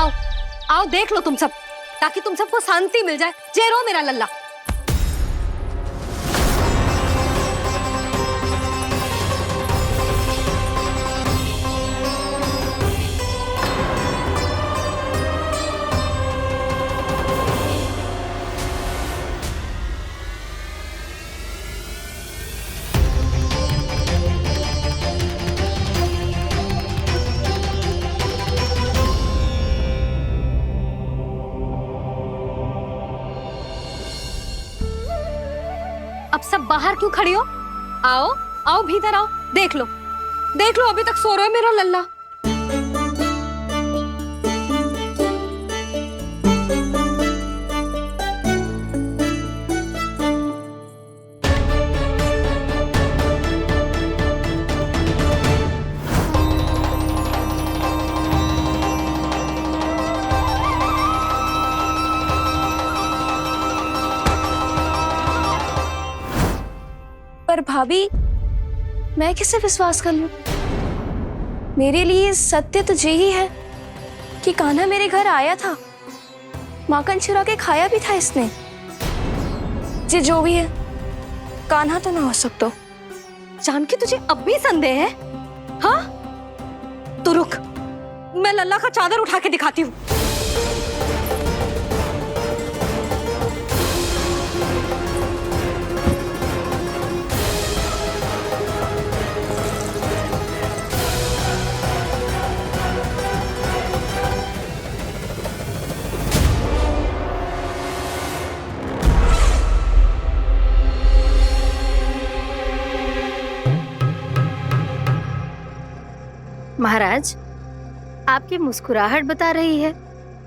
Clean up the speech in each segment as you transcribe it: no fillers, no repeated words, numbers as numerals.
आओ आओ देख लो तुम सब, ताकि तुम सबको शांति मिल जाए। जे रो मेरा लल्ला। अब सब बाहर क्यों खड़ी हो? आओ आओ भीतर आओ, देख लो अभी तक सो रहा है मेरा लल्ला। पर भाभी, मैं किसे विश्वास कर लूं? मेरे लिए सत्य तो यही है कि कान्हा मेरे घर आया था, माखन चुरा के खाया भी था इसने। ये जो भी है, कान्हा तो ना हो सकता। जानकी तुझे अब भी संदेह है? हाँ तो रुक, मैं लल्ला का चादर उठा के दिखाती हूँ। महाराज, आपकी मुस्कुराहट बता रही है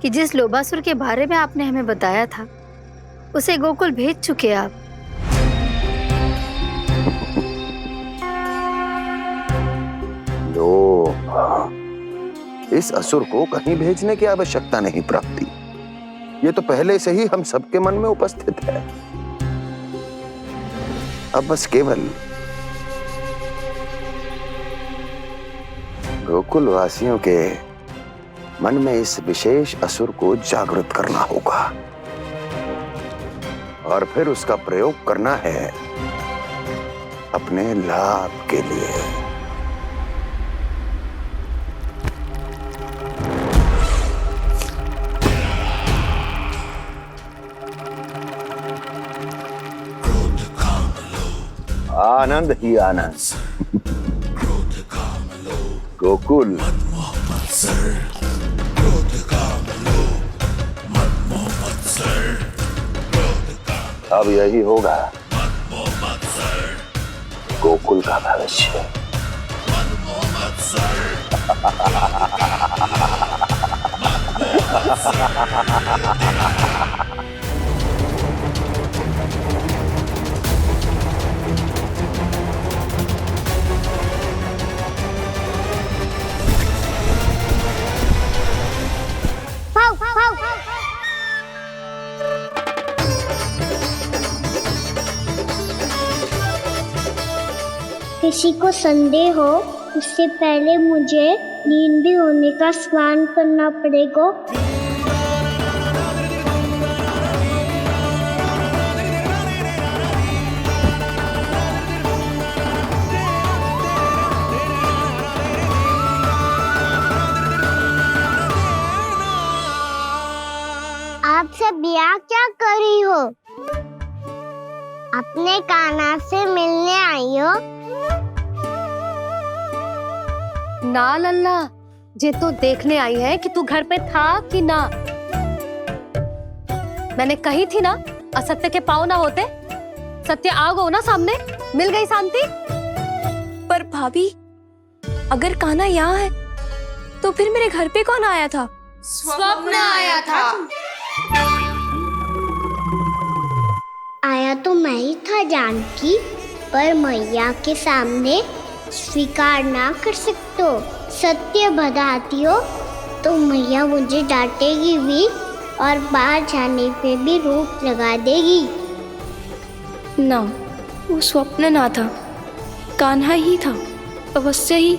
कि जिस लोबासुर के बारे में आपने हमें बताया था, उसे गोकुल भेज चुके आप। लो, इस असुर को कहीं भेजने की आवश्यकता नहीं प्राप्ति। ये तो पहले से ही हम सबके मन में उपस्थित है। अब बस केवल गोकुल वासियों के मन में इस विशेष असुर को जागृत करना होगा और फिर उसका प्रयोग करना है अपने लाभ के लिए। आनंद ही आनंद। गोकुल अब यही होगा गोकुल का भविष्य। किसी को संदेह हो, उससे पहले मुझे नींद भी होने का स्नान करना पड़ेगा। आप सब यहाँ क्या कर रही हो? अपने कान्हा से मिलने आई हो? ना लल्ला, जे तो देखने आई है कि तू घर पे था कि ना। मैंने कही थी ना, असत्य के पांव ना होते। सत्य आ गो ना सामने, मिल गई शांति। पर भाभी, अगर कान्हा यहाँ है तो फिर मेरे घर पे कौन आया था? स्वप्न आया था। आया तो मैं ही था जानकी, पर मैया के सामने स्वीकार ना कर सकते हो। सत्य बताती हो तो मैया मुझे डांटेगी भी और बाहर जाने पे भी रोक लगा देगी। ना, वो स्वप्न ना था, कान्हा ही था। अवश्य ही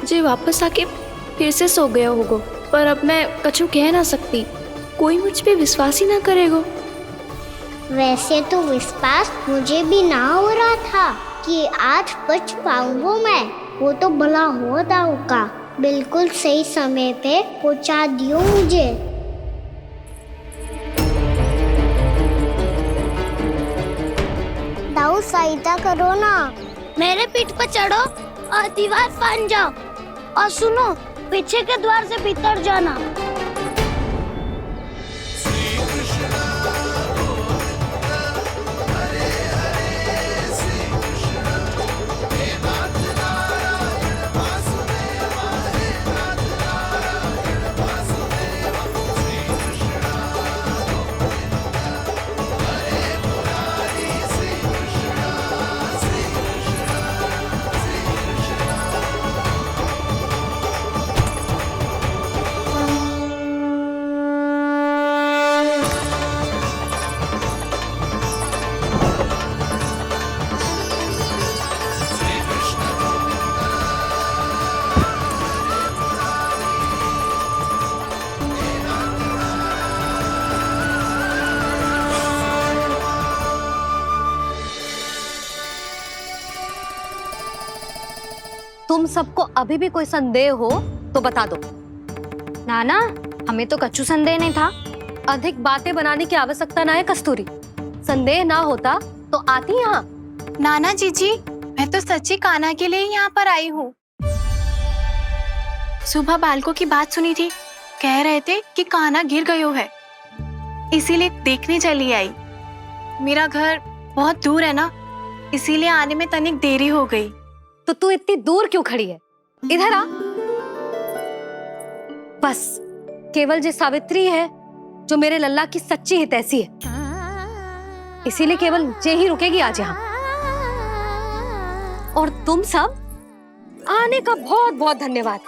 जे वापस आके फिर से सो गया होगा पर अब मैं कछु कह ना सकती, कोई मुझ पे विश्वास ही ना करेगो। वैसे तो विश्वास मुझे भी ना हो रहा था कि आज बच पाऊंगा मैं। वो तो भला हो दाऊ का, बिल्कुल सही समय पे पहुंचा दियो मुझे। दाऊ सहायता करो ना। मेरे पीठ पर चढ़ो और दीवार फांद जाओ, और सुनो, पीछे के द्वार से भीतर जाना। तुम सबको अभी भी कोई संदेह हो तो बता दो। नाना, हमें तो कच्चू संदेह नहीं था। अधिक बातें बनाने की आवश्यकता ना है कस्तूरी। संदेह ना होता तो आती यहाँ। नाना जीजी, मैं तो सच्ची कान्हा के लिए यहाँ पर आई हूँ। सुबह बालकों की बात सुनी थी, कह रहे थे कि कान्हा गिर गयो है, इसीलिए देखने चली आई। मेरा घर बहुत दूर है ना, इसीलिए आने में तनिक देरी हो गई। तो तू इतनी दूर क्यों खड़ी है? इधर आ। बस केवल जे सावित्री है जो मेरे लल्ला की सच्ची हितैषी है, इसीलिए केवल जे ही रुकेगी आज यहाँ। और तुम सब आने का बहुत बहुत धन्यवाद।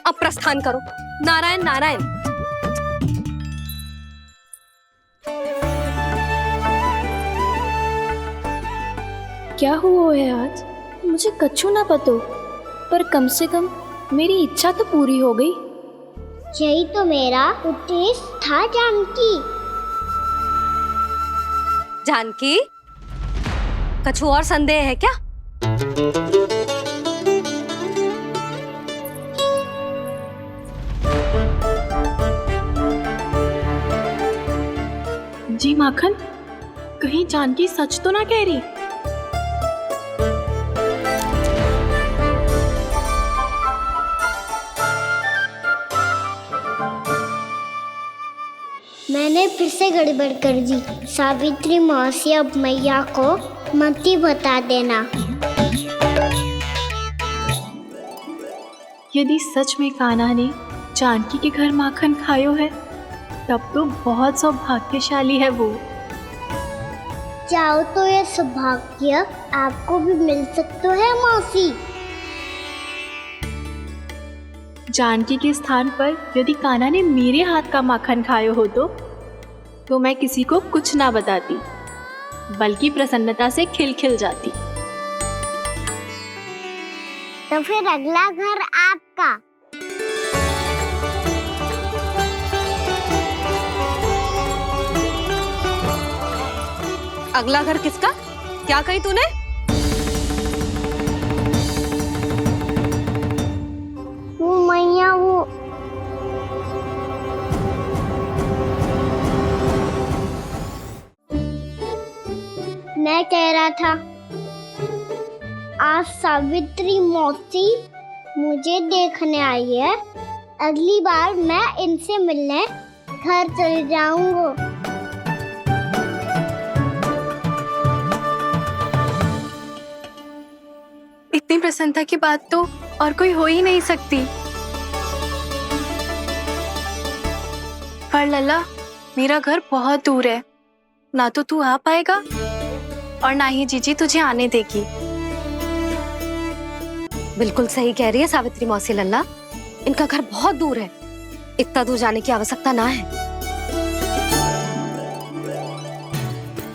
अब प्रस्थान करो। नारायण नारायण। क्या हुआ है आज? मुझे कछु ना पतो, पर कम से कम मेरी इच्छा तो पूरी हो गई। यही तो मेरा उद्देश्य था जानकी। जानकी, कछु और संदेह है क्या? जी माखन, कहीं जानकी सच तो ना कह रही? मैंने फिर से गड़बड़ कर दी। सावित्री मौसी अब मैया को मत ही बता देना। यदि सच में कान्हा ने जानकी के घर माखन खायो है, तब तो बहुत सौभाग्यशाली है वो। चाहो तो ये सौभाग्य आपको भी मिल सकता है मौसी। जानकी के स्थान पर यदि कान्हा ने मेरे हाथ का माखन खायो हो तो मैं किसी को कुछ ना बताती, बल्कि प्रसन्नता से खिलखिल जाती। तो फिर अगला घर आपका। अगला घर किसका? क्या कही तूने? वो मैया, वो मैं कह रहा था, आज सावित्री मौसी मुझे देखने आई है। अगली बार मैं इनसे मिलने घर चले जाऊंगा। इतनी प्रसन्नता की बात तो और कोई हो ही नहीं सकती। पर लल्ला, मेरा घर बहुत दूर है, ना तो तू आ पाएगा और ना ही जीजी तुझे आने देगी। बिल्कुल सही कह रही है सावित्री मौसी लल्ला, इनका घर बहुत दूर है, इतना दूर जाने की आवश्यकता ना है।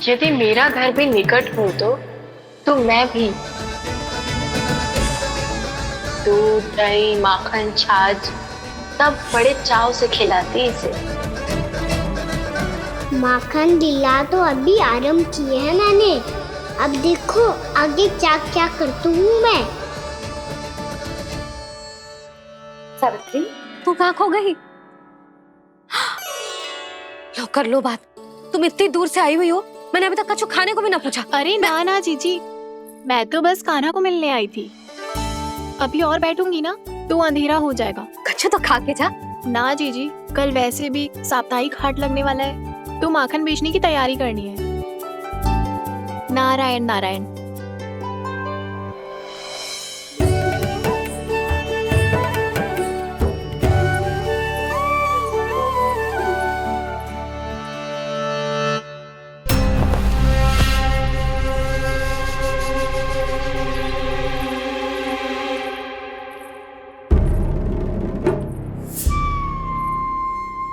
यदि मेरा घर भी निकट हो तो मैं भी दूध, दही, माखन, छाछ तब बड़े चाव से खिलाती इसे। माखन दिला तो अभी आरंभ किए हैं मैंने, अब देखो आगे क्या क्या करती हूँ मैं। सावित्री, तू कहाँ खो गई? लो कर लो बात, तुम इतनी दूर से आई हुई हो, मैंने अभी तक कछु खाने को भी ना पूछा। अरे ना ना जीजी, मैं तो बस कान्हा को मिलने आई थी। अभी और बैठूंगी ना तो अंधेरा हो जाएगा। कछु तो खा के जा। ना जीजी, कल वैसे भी साप्ताहिक हाट लगने वाला है, तो माखन बेचने की तैयारी करनी है। नारायण नारायण।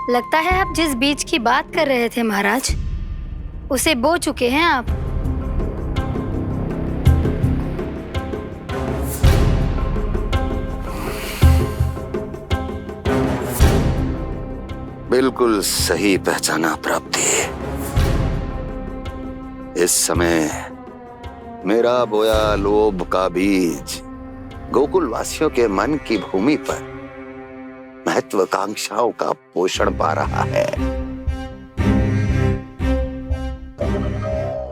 लगता है आप जिस बीज की बात कर रहे थे महाराज, उसे बो चुके हैं आप। बिल्कुल सही पहचाना प्राप्ति। इस समय मेरा बोया लोभ का बीज गोकुल वासियों के मन की भूमि पर महत्वाकांक्षाओं का पोषण पा रहा है।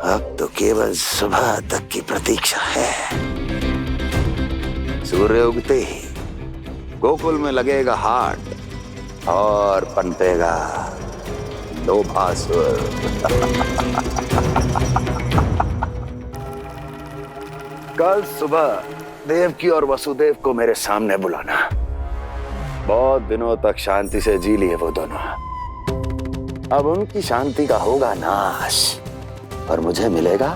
अब तो केवल सुबह तक की प्रतीक्षा है। सूर्य उगते ही गोकुल में लगेगा हाट और पनपेगा लोभासुर। कल सुबह देवकी और वसुदेव को मेरे सामने बुलाना। बहुत दिनों तक शांति से जी लिए वो दोनों, अब उनकी शांति का होगा नाश और मुझे मिलेगा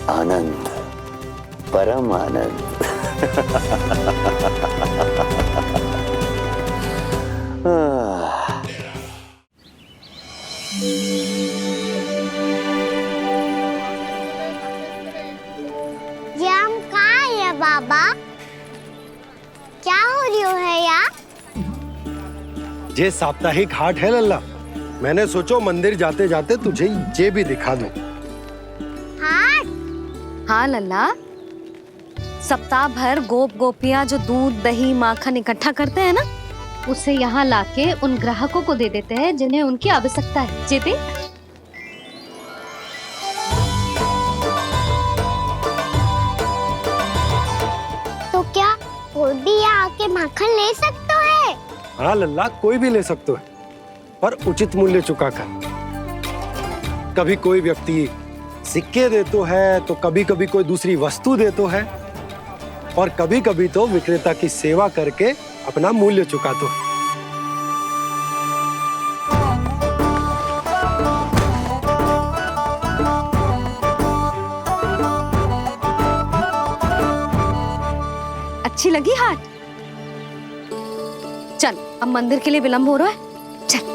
आनंद, परम आनंद। ये हम कहाँ है बाबा? क्या हो रही है यार? ये साप्ताहिक हाट है लल्ला, मैंने सोचो मंदिर जाते जाते तुझे ये भी दिखा दूं। हाट? हाँ लल्ला, सप्ताह भर गोप गोपियां जो दूध दही माखन इकट्ठा करते हैं ना, उसे यहाँ लाके उन ग्राहकों को दे देते हैं जिन्हें उनकी आवश्यकता है। जेते तो क्या कोई भी यहाँ आके माखन ले सकता है? हाँ लल्ला, कोई भी ले सकते है, पर उचित मूल्य चुका कर। कभी कोई व्यक्ति सिक्के देतो है, तो कभी कभी कोई दूसरी वस्तु देतो है, और कभी कभी तो विक्रेता की सेवा करके अपना मूल्य चुकातो है। अच्छी लगी हाट? चल, अब मंदिर के लिए विलंब हो रहा है, चल।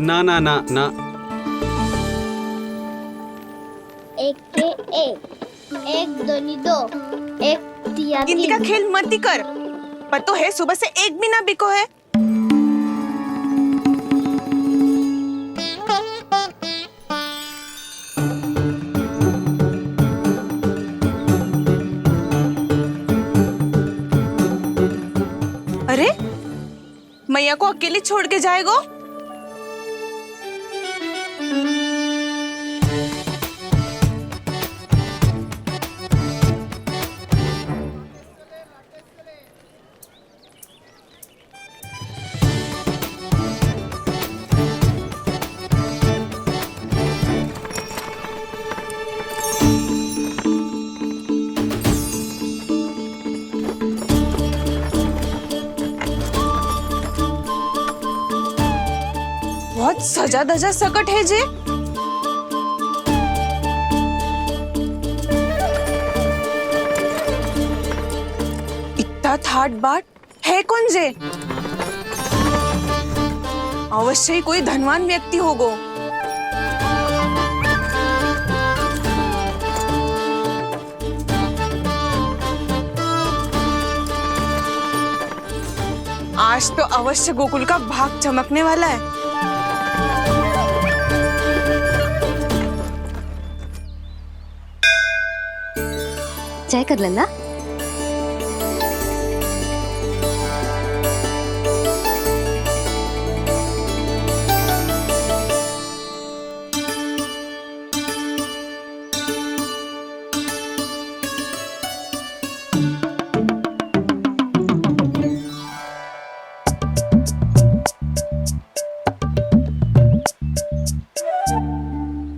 ना ना ना ना, एक के एक दोनी दो, एक दिया गिनती का तीन। खेल मत ही कर, पर तो है सुबह से एक भी ना बिको है। अरे मैया को अकेले छोड़ के जाएगो? बहुत सजा धजा सकट है जे। मोठा थाटबाट है कौन जे? अवश्य ही कोई धनवान व्यक्ति होगो। आज तो अवश्य गोकुल का भाग चमकने वाला है। चाय कर लल्ला।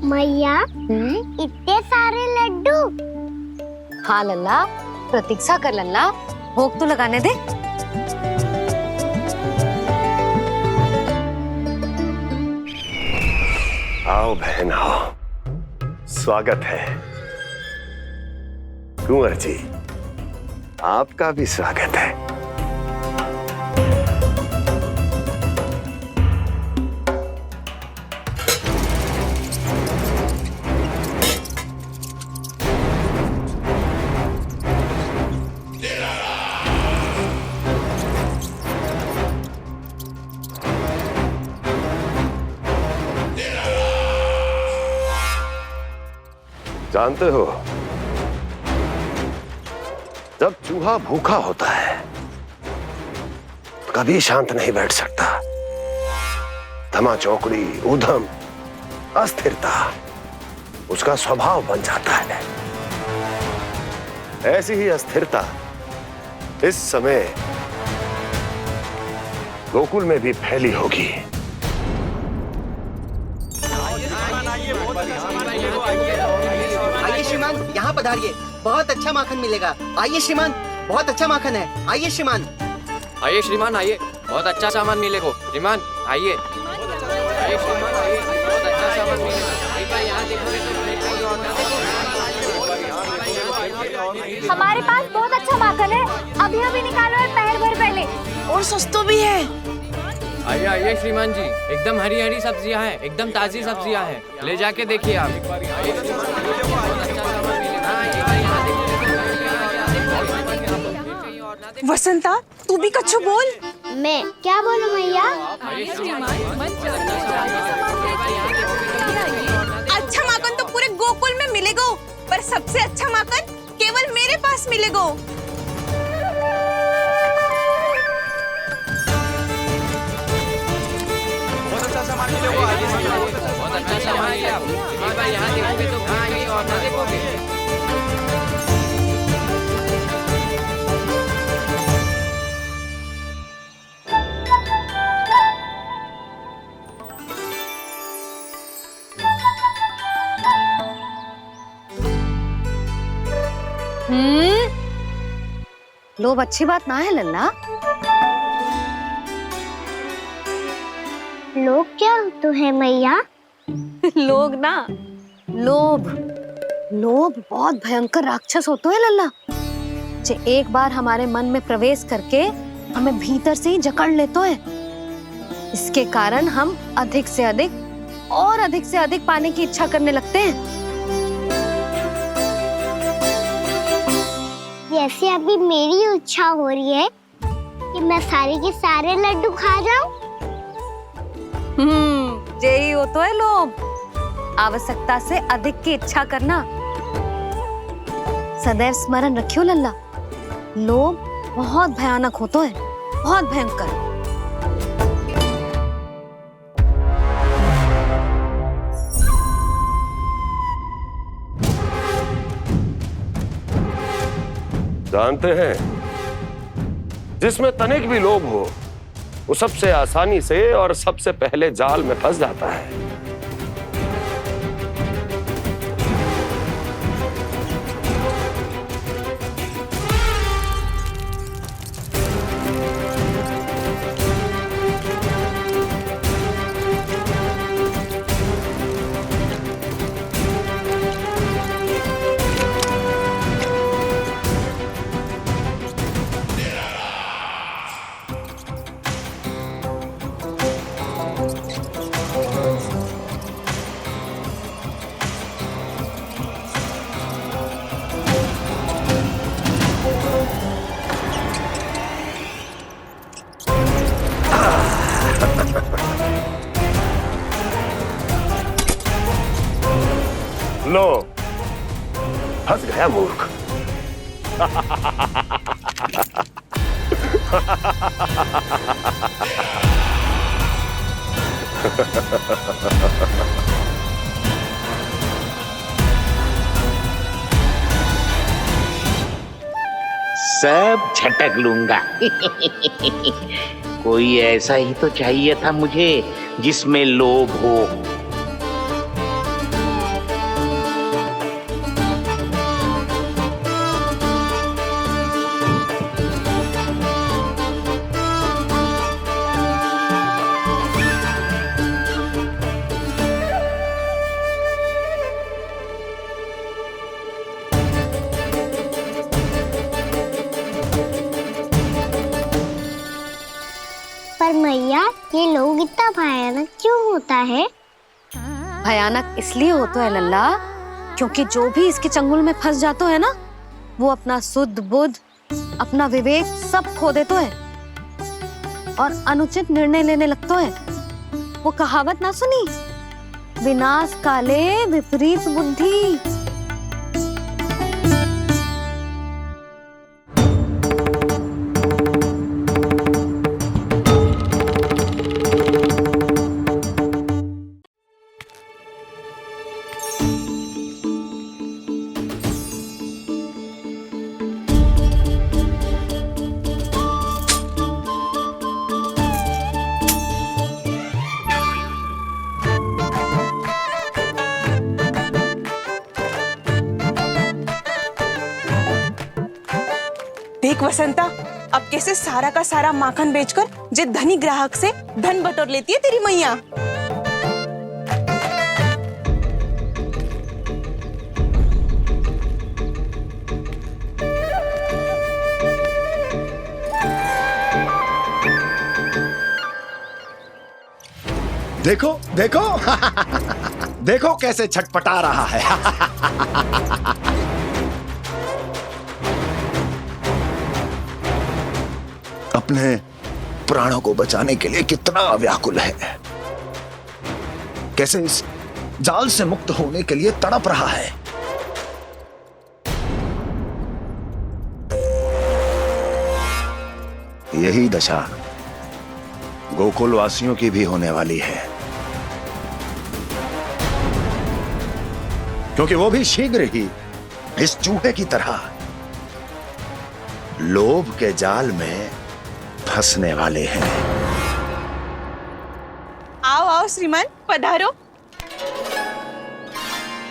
मैया इतने सारे लड्डू। हाँ लल्ला, प्रतीक्षा कर लल्ला, भोग तो लगाने दे। आओ बहन आओ, स्वागत है। कुंवर जी, आपका भी स्वागत है। जानते हो, जब चूहा भूखा होता है तो कभी शांत नहीं बैठ सकता। धमा चौकड़ी, उधम, अस्थिरता उसका स्वभाव बन जाता है। ऐसी ही अस्थिरता इस समय गोकुल में भी फैली होगी। आइए श्रीमान, यहाँ पधारिए, बहुत अच्छा माखन मिलेगा। आइए श्रीमान, बहुत अच्छा माखन है। आइए श्रीमान। आइए श्रीमान, आइए, बहुत अच्छा सामान मिलेगा। श्रीमान आइए, आइए श्रीमान, आइए, बहुत अच्छा सामान मिलेगा। एक बार यहाँ देखो। हमारे पास बहुत अच्छा माखन है, अभी अभी निकालो है, पहर भर पहले। और सस्तो भी है। आइए आइए श्रीमान जी, एकदम हरी हरी सब्जियां हैं, एकदम ताजी सब्जियां हैं, ले जाके देखिए आप। वसंता, तू भी कच्छु बोल। मैं क्या बोलूं मैया? अच्छा माखन तो पूरे गोकुल में मिलेगा, पर सबसे अच्छा माखन केवल मेरे पास मिलेगा। बहुत अच्छा सामान है आप। एक बार यहाँ देखोगे तो कहीं और ना देखोगे। लोभ अच्छी बात ना है लल्ला। लोग क्या तो है मैया? लोग ना, लोभ। लोभ बहुत भयंकर राक्षस होता है लल्ला, जो एक बार हमारे मन में प्रवेश करके हमें भीतर से ही जकड़ लेता है। इसके कारण हम अधिक से अधिक और अधिक से अधिक पाने की इच्छा करने लगते हैं। जैसे अभी मेरी इच्छा हो रही है कि मैं सारे के सारे लड्डू खा जाऊं। यही हो तो है लोभ, आवश्यकता से अधिक की इच्छा करना। सदैव स्मरण रखियो लल्ला, लोभ बहुत भयानक होता है, बहुत भयंकर। जानते हैं, जिसमें तनिक भी लोभ हो वो सबसे आसानी से और सबसे पहले जाल में फंस जाता है। फंस गया मूर्ख। सब झटक लूंगा। कोई ऐसा ही तो चाहिए था मुझे जिसमें लोभ हो। पर मैया ये लोग इतना भयानक क्यों होता है? भयानक इसलिए होता है लल्ला, क्योंकि जो भी इसके चंगुल में फंस जाता है ना, वो अपना शुद्ध बुद्ध, अपना विवेक सब खो देता है और अनुचित निर्णय लेने लगता है। वो कहावत ना सुनी, विनाश काले विपरीत बुद्धि। देख वसंता, अब कैसे सारा का सारा माखन बेचकर जे धनी ग्राहक से धन बटोर लेती है तेरी मैया। देखो देखो देखो कैसे छटपटा रहा है। अपने प्राणों को बचाने के लिए कितना व्याकुल है, कैसे इस जाल से मुक्त होने के लिए तड़प रहा है। यही दशा गोकुल वासियों की भी होने वाली है, क्योंकि वो भी शीघ्र ही इस चूहे की तरह लोभ के जाल में फंसने वाले हैं। आओ आओ श्रीमान, पधारो।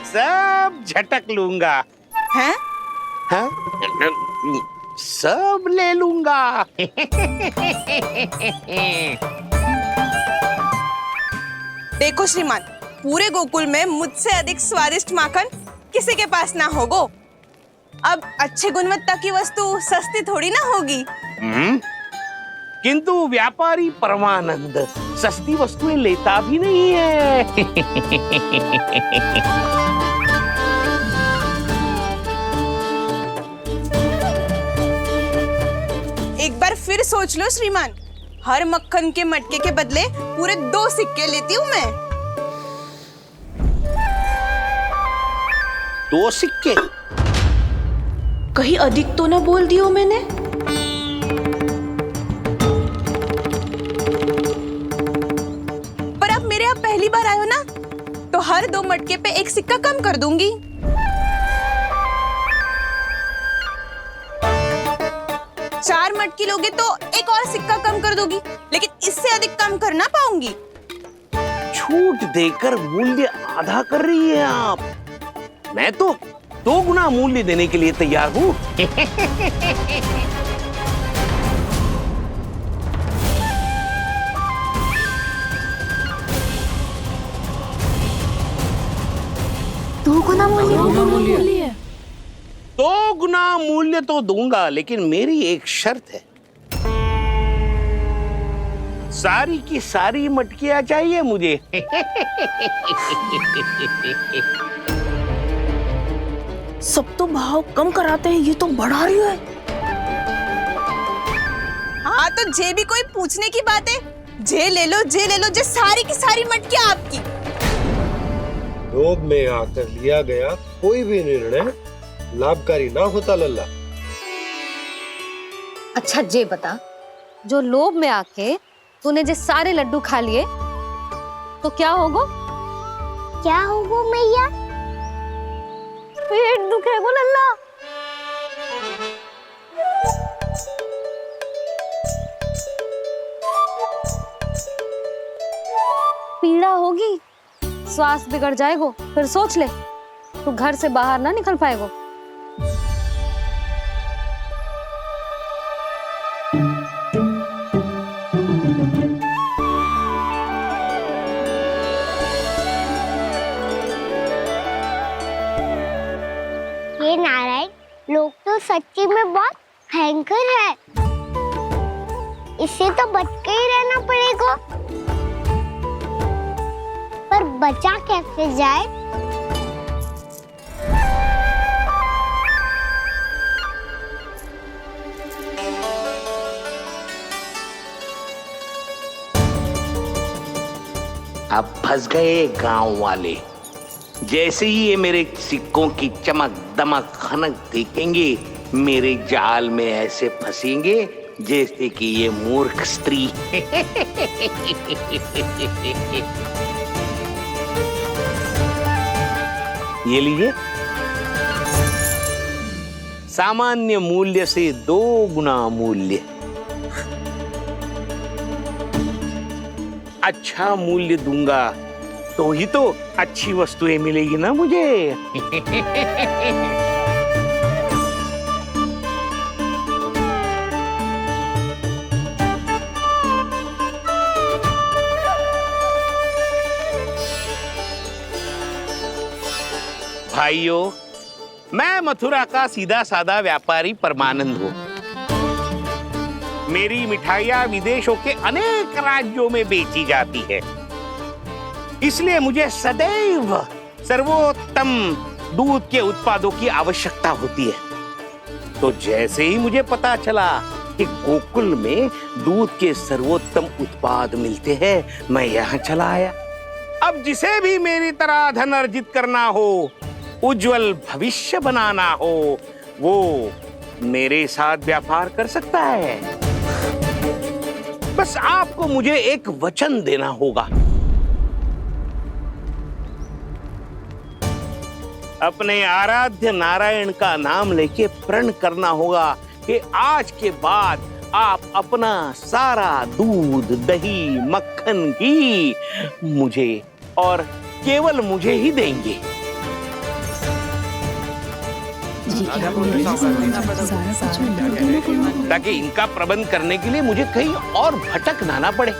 सब झटक लूंगा। हैं? हाँ? सब ले लूंगा। देखो श्रीमान, पूरे गोकुल में मुझसे अधिक स्वादिष्ट माखन किसी के पास ना होगो। अब अच्छे गुणवत्ता की वस्तु सस्ती थोड़ी ना होगी। किंतु व्यापारी परमानंद सस्ती वस्तुएं लेता भी नहीं है। एक बार फिर सोच लो श्रीमान, हर मक्खन के मटके के बदले पूरे 2 सिक्के लेती हूँ मैं। 2 सिक्के? कहीं अधिक तो ना बोल दियो मैंने? पर अब मेरे यहाँ पहली बार आयो ना, तो हर 2 मटके पे 1 सिक्का कम कर दूंगी। चार मटकी लोगे तो 1 और सिक्का कम कर दूंगी, लेकिन इससे अधिक कम कर ना पाऊंगी। छूट देकर मूल्य आधा कर रही है आप। मैं तो 2 गुना मूल्य देने के लिए तैयार हूँ। दो गुना मूल्य? 2 गुना मूल्य तो दूंगा, लेकिन मेरी एक शर्त है। सारी की सारी मटकियां चाहिए मुझे। सब तो भाव कम कराते हैं, ये तो बढ़ा रही है। हाँ तो जे भी कोई पूछने की बात है, जे ले लो, जे सारी की सारी मटकियां आपकी। लोभ में आकर लिया गया कोई भी निर्णय लाभकारी ना होता लल्ला। अच्छा जे बता, जो लोभ में आके तूने जे सारे लड्डू खा लिए तो क्या होगो? क्या होगो मैया? पेट दुखेगो लल्ला। पीड़ा होगी, स्वास्थ्य बिगड़ जाएगो, फिर सोच ले तू घर से बाहर ना निकल पाएगो। ये नारायण लोग तो सच्ची में बहुत भयंकर है, इससे तो बच के ही रहना पड़ेगा। पर बचा कैसे जाए? अब फंस गए गांव वाले। जैसे ही ये मेरे सिक्कों की चमक दमक खनक देखेंगे, मेरे जाल में ऐसे फंसेंगे जैसे कि ये मूर्ख स्त्री। ये लीजिए, सामान्य मूल्य से 2 गुना मूल्य। अच्छा मूल्य दूंगा तो ही तो अच्छी वस्तुएं मिलेगी ना मुझे। भाइयों, मैं मथुरा का सीधा साधा व्यापारी परमानंद हूँ। मेरी मिठाइयाँ विदेशों के अनेक राज्यों में बेची जाती है, इसलिए मुझे सदैव सर्वोत्तम दूध के उत्पादों की आवश्यकता होती है। तो जैसे ही मुझे पता चला कि गोकुल में दूध के सर्वोत्तम उत्पाद मिलते हैं, मैं यहाँ चला आया। अब जिसे भी मेरी तरह धन अर्जित करना हो, उज्जवल भविष्य बनाना हो, वो मेरे साथ व्यापार कर सकता है। बस आपको मुझे एक वचन देना होगा। अपने आराध्य नारायण का नाम लेके प्रण करना होगा कि आज के बाद आप अपना सारा दूध, दही, मक्खन, घी मुझे और केवल मुझे ही देंगे। ताकि इनका प्रबंध करने के लिए मुझे कहीं और भटकना ना पड़े।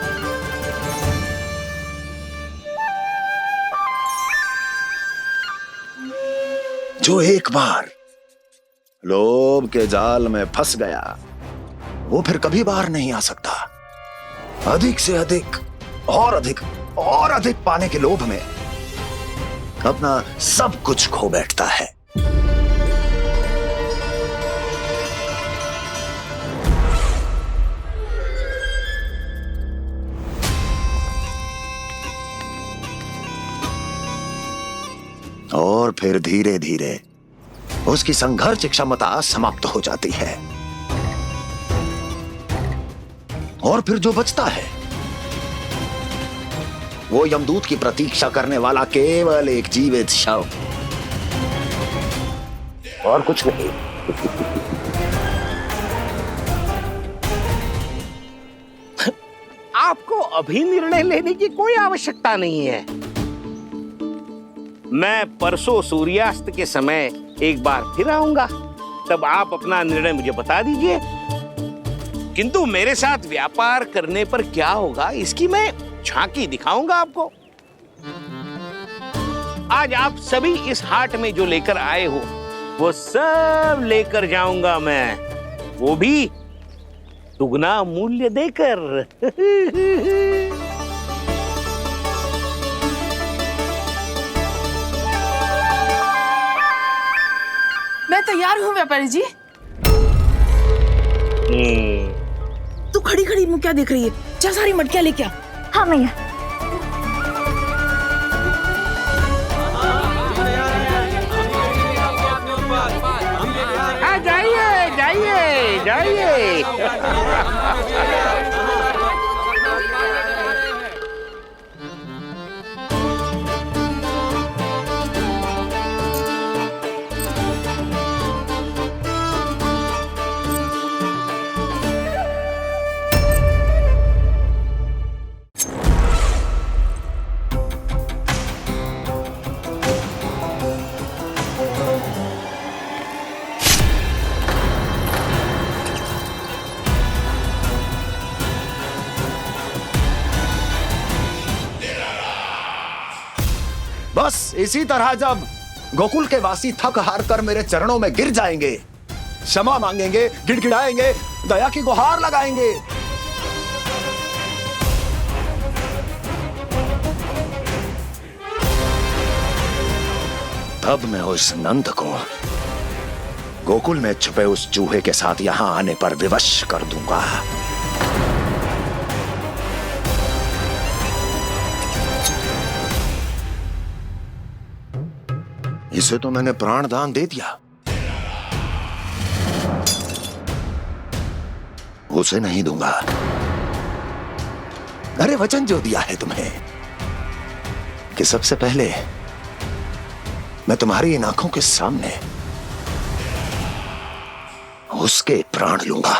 जो एक बार लोभ के जाल में फंस गया, वो फिर कभी बाहर नहीं आ सकता। अधिक से अधिक और अधिक और अधिक पाने के लोभ में अपना सब कुछ खो बैठता है। और फिर धीरे धीरे उसकी संघर्ष क्षमता समाप्त हो जाती है, और फिर जो बचता है वो यमदूत की प्रतीक्षा करने वाला केवल एक जीवित शव, और कुछ नहीं। आपको अभी निर्णय लेने की कोई आवश्यकता नहीं है। मैं परसों सूर्यास्त के समय एक बार फिर आऊंगा, तब आप अपना निर्णय मुझे बता दीजिए। किंतु मेरे साथ व्यापार करने पर क्या होगा, इसकी मैं झांकी दिखाऊंगा आपको। आज आप सभी इस हाट में जो लेकर आए हो, वो सब लेकर जाऊंगा मैं, वो भी दुगना मूल्य देकर। मैं तैयार हूँ व्यापारी जी। तू खड़ी खड़ी मुँह क्या देख रही है? जा सारी मटकियाँ लेके आ। हाँ मैया। जाइए। बस इसी तरह जब गोकुल के वासी थक हार कर मेरे चरणों में गिर जाएंगे, क्षमा मांगेंगे, गिड़गिड़ाएंगे, दया की गुहार लगाएंगे, तब मैं उस नंद को गोकुल में छुपे उस चूहे के साथ यहां आने पर विवश कर दूंगा। इसे तो मैंने प्राण दान दे दिया, उसे नहीं दूंगा। अरे वचन जो दिया है तुम्हें कि सबसे पहले मैं तुम्हारी इन आंखों के सामने उसके प्राण लूंगा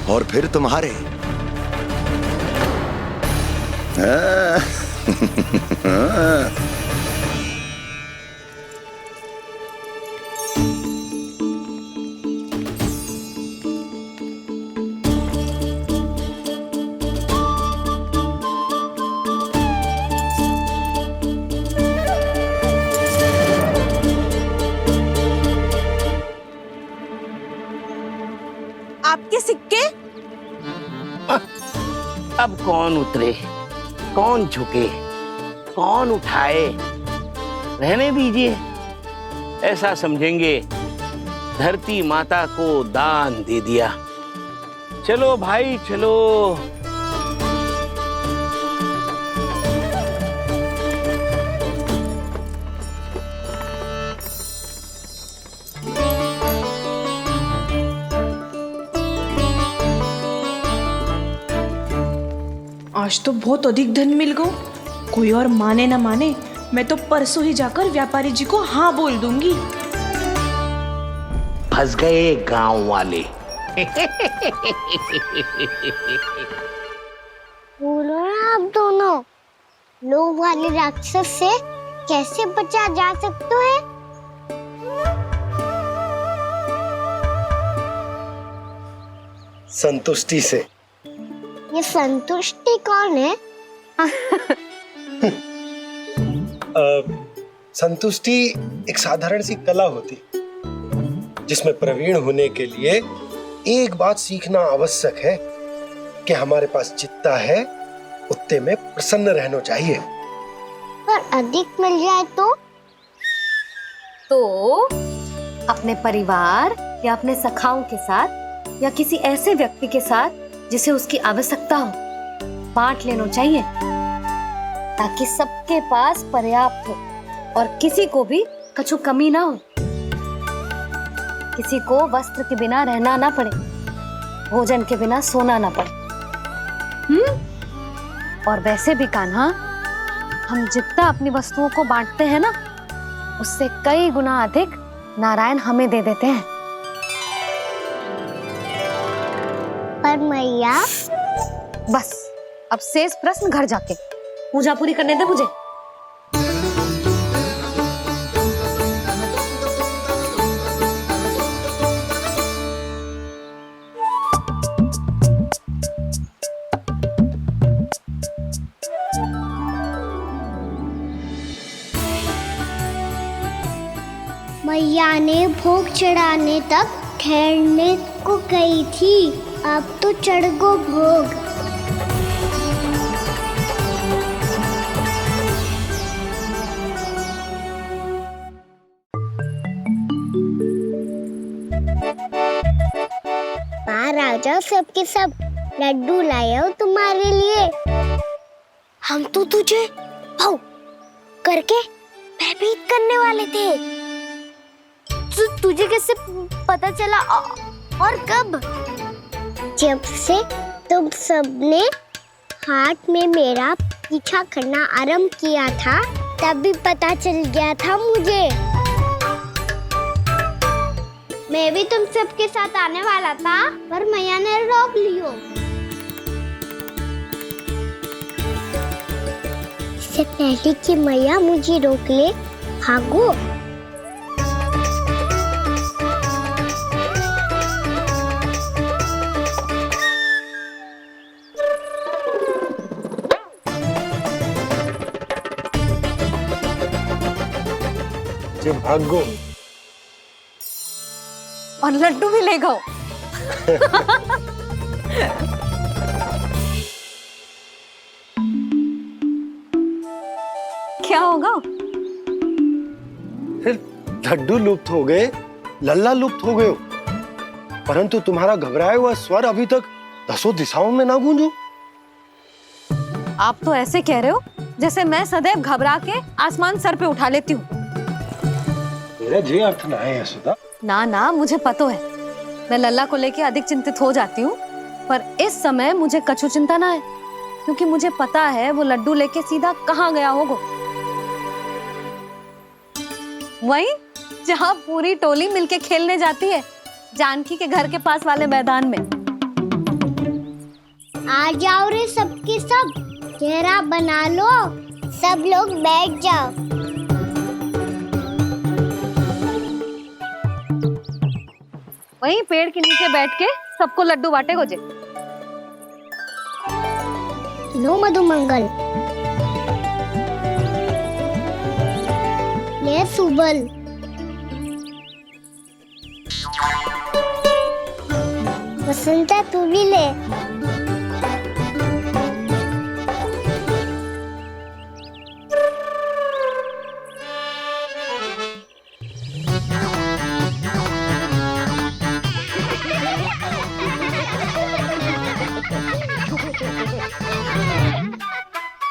और फिर तुम्हारे। आपके सिक्के? अब कौन उतरे, कौन झुके, कौन उठाए? रहने दीजिए, ऐसा समझेंगे धरती माता को दान दे दिया। चलो भाई चलो। आज तो बहुत अधिक धन मिल गया। कोई और माने ना माने, मैं तो परसों ही जाकर व्यापारी जी को हाँ बोल दूंगी। फंस गए गांव वाले। बोलो ना आप दोनों, लोभ वाले राक्षस से कैसे बचा जा सकता है? संतुष्टि से। ये संतुष्टि कौन है? संतुष्टि एक साधारण सी कला होती जिसमें प्रवीण होने के लिए एक बात सीखना आवश्यक है कि हमारे पास जितना है उतने में प्रसन्न रहना चाहिए। पर अधिक मिल जाए तो अपने परिवार या अपने सखाओं के साथ या किसी ऐसे व्यक्ति के साथ जिसे उसकी आवश्यकता हो बांट लेना चाहिए, ताकि सबके पास पर्याप्त हो और किसी को भी कछु कमी ना हो, किसी को वस्त्र के बिना रहना ना पड़े, भोजन के बिना सोना ना पड़े। और वैसे भी कान्हा, हम जितना अपनी वस्तुओं को बांटते हैं ना, उससे कई गुना अधिक नारायण हमें दे देते हैं। पर मैया, बस अब शेष प्रश्न घर जाके पूजा पूरी करने दे मुझे। मैया ने भोग चढ़ाने तक ठहरने को कही थी, अब तो चढ़ गो भोग। बाहर आ जाओ सबके सब, लड्डू लाया हूँ तुम्हारे लिए। हम तो तुझे भाव करके भयभीत करने वाले थे, तो तुझे कैसे पता चला और कब? जब से तुम सबने हाथ में मेरा पीछा करना आरंभ किया था तभी पता चल गया था मुझे। मैं भी तुम सबके साथ आने वाला था पर मैया ने रोक लियो। इससे पहले कि मैया मुझे रोक ले, भागो। भागो और लड्डू भी ले गो। क्या होगा? फिर लड्डू लुप्त हो गए, लल्ला लुप्त हो गए हो, परंतु तुम्हारा घबराया हुआ स्वर अभी तक 10 दिशाओं में ना गूंजो। आप तो ऐसे कह रहे हो जैसे मैं सदैव घबरा के आसमान सर पे उठा लेती हूँ। मेरा जे अर्थ ना है यशोदा। ना ना, मुझे पता है मैं लल्ला को लेके अधिक चिंतित हो जाती हूँ, पर इस समय मुझे कछु चिंता ना है क्योंकि मुझे पता है वो लड्डू लेके सीधा कहाँ गया होगा। वहीं जहाँ पूरी टोली मिलके खेलने जाती है, जानकी के घर के पास वाले मैदान में। आ जाओ रे सबके सब, घेरा बना लो, सब लोग बैठ जाओ। वहीं पेड़ के नीचे बैठ के सबको लड्डू बांटे गोजे। लो मधुमंगल, ले सुबल, वसंता तू भी ले।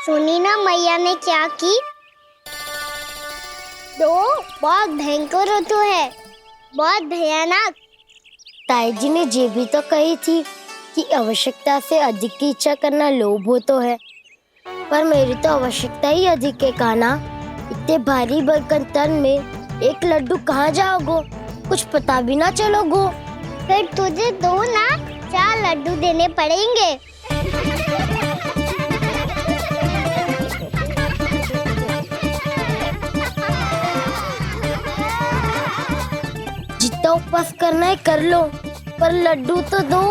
सुनी ना मैया ने क्या की? तो बहुत भयंकर ऋतु है, बहुत भयानक। ताई जी ने ये भी तो कही थी कि आवश्यकता से अधिक की इच्छा करना लोभ हो तो है, पर मेरी तो आवश्यकता ही अधिक है कान्हा। इतने भारी बर्तन तन में एक लड्डू कहाँ जाओगो, कुछ पता भी ना चलोगो। फिर तुझे 2 ना 4 लड्डू देने पड़ेंगे। जितना उपवास करना है कर लो, पर लड्डू तो दो।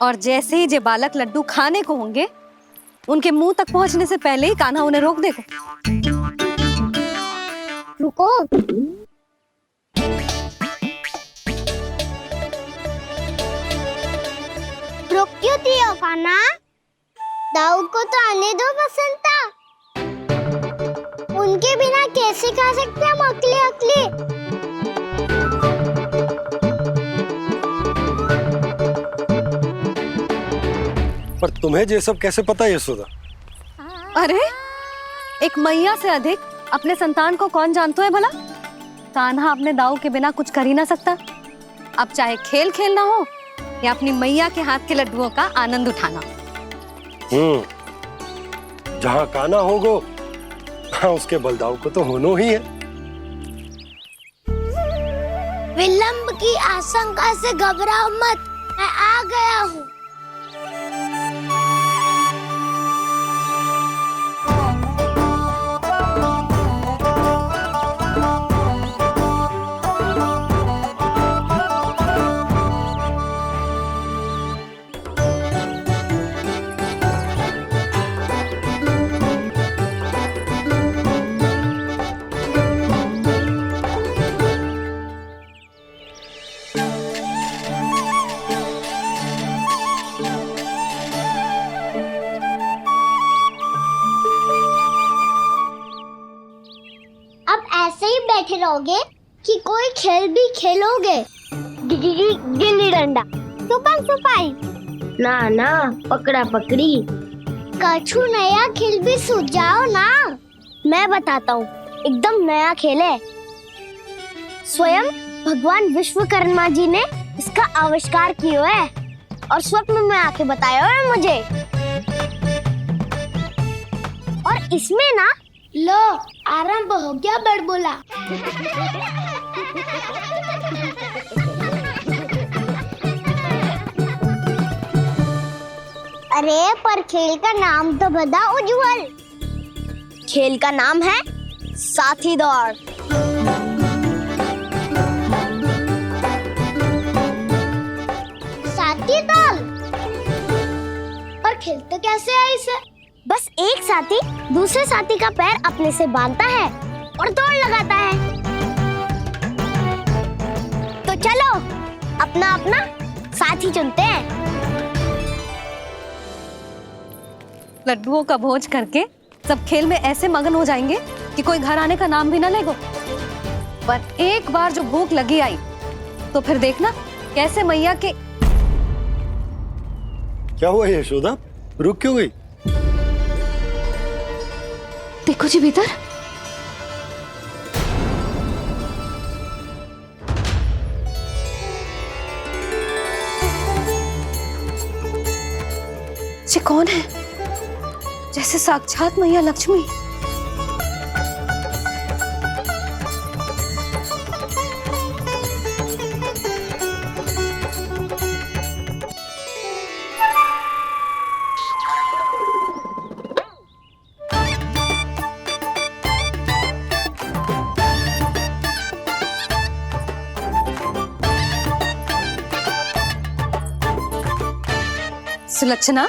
और जैसे ही जे बालक लड्डू खाने को होंगे, उनके मुंह तक पहुंचने से पहले ही कान्हा उन्हें रोक देगा। रुको, रुक क्यों दियो कान्हा? दाऊ को तो आने दो बसंता। उनके बिना कैसे खा सकते हम अकेले अकेले? पर तुम्हें ये सब कैसे पता है यशोदा? अरे एक मैया से अधिक अपने संतान को कौन जानता है भला? कान्हा अपने दाऊ के बिना कुछ कर ही ना सकता। अब चाहे खेल खेलना हो या अपनी मैया के हाथ के लड्डुओं का आनंद उठाना। जहाँ कान्हा होगो हाँ उसके बलदाऊ को तो होनो ही है। विलंब की आशंका से घबराओ मत, मैं आ गया हूँ। बैठे रहोगे कि कोई खेल भी खेलोगे? गिल्ली डंडा, छुपन छुपाई, ना पकड़ा पकड़ी। कछु नया खेल भी सुझाओ ना। मैं बताता हूँ, एकदम नया खेल है। स्वयं भगवान विश्वकर्मा जी ने इसका आविष्कार किया है और स्वप्न में आके बताया है मुझे। और इसमें ना, लो आरंभ हो गया बड़बोला। अरे पर खेल का नाम तो बता उज्जवल। खेल का नाम है साथी दौड़। साथी दौड़? और खेलते कैसे है इसे? बस एक साथी दूसरे साथी का पैर अपने से बांधता है और दौड़ लगाता है। तो चलो अपना अपना साथी चुनते हैं। लड्डुओं का भोज करके सब खेल में ऐसे मगन हो जाएंगे कि कोई घर आने का नाम भी ना लेगो। पर एक बार जो भूख लगी आई तो फिर देखना कैसे मैया के। क्या हुआ यशोदा, रुक क्यों गई? देखो जी भीतर। ये कौन है? जैसे साक्षात मैया लक्ष्मी। सुलक्षणा,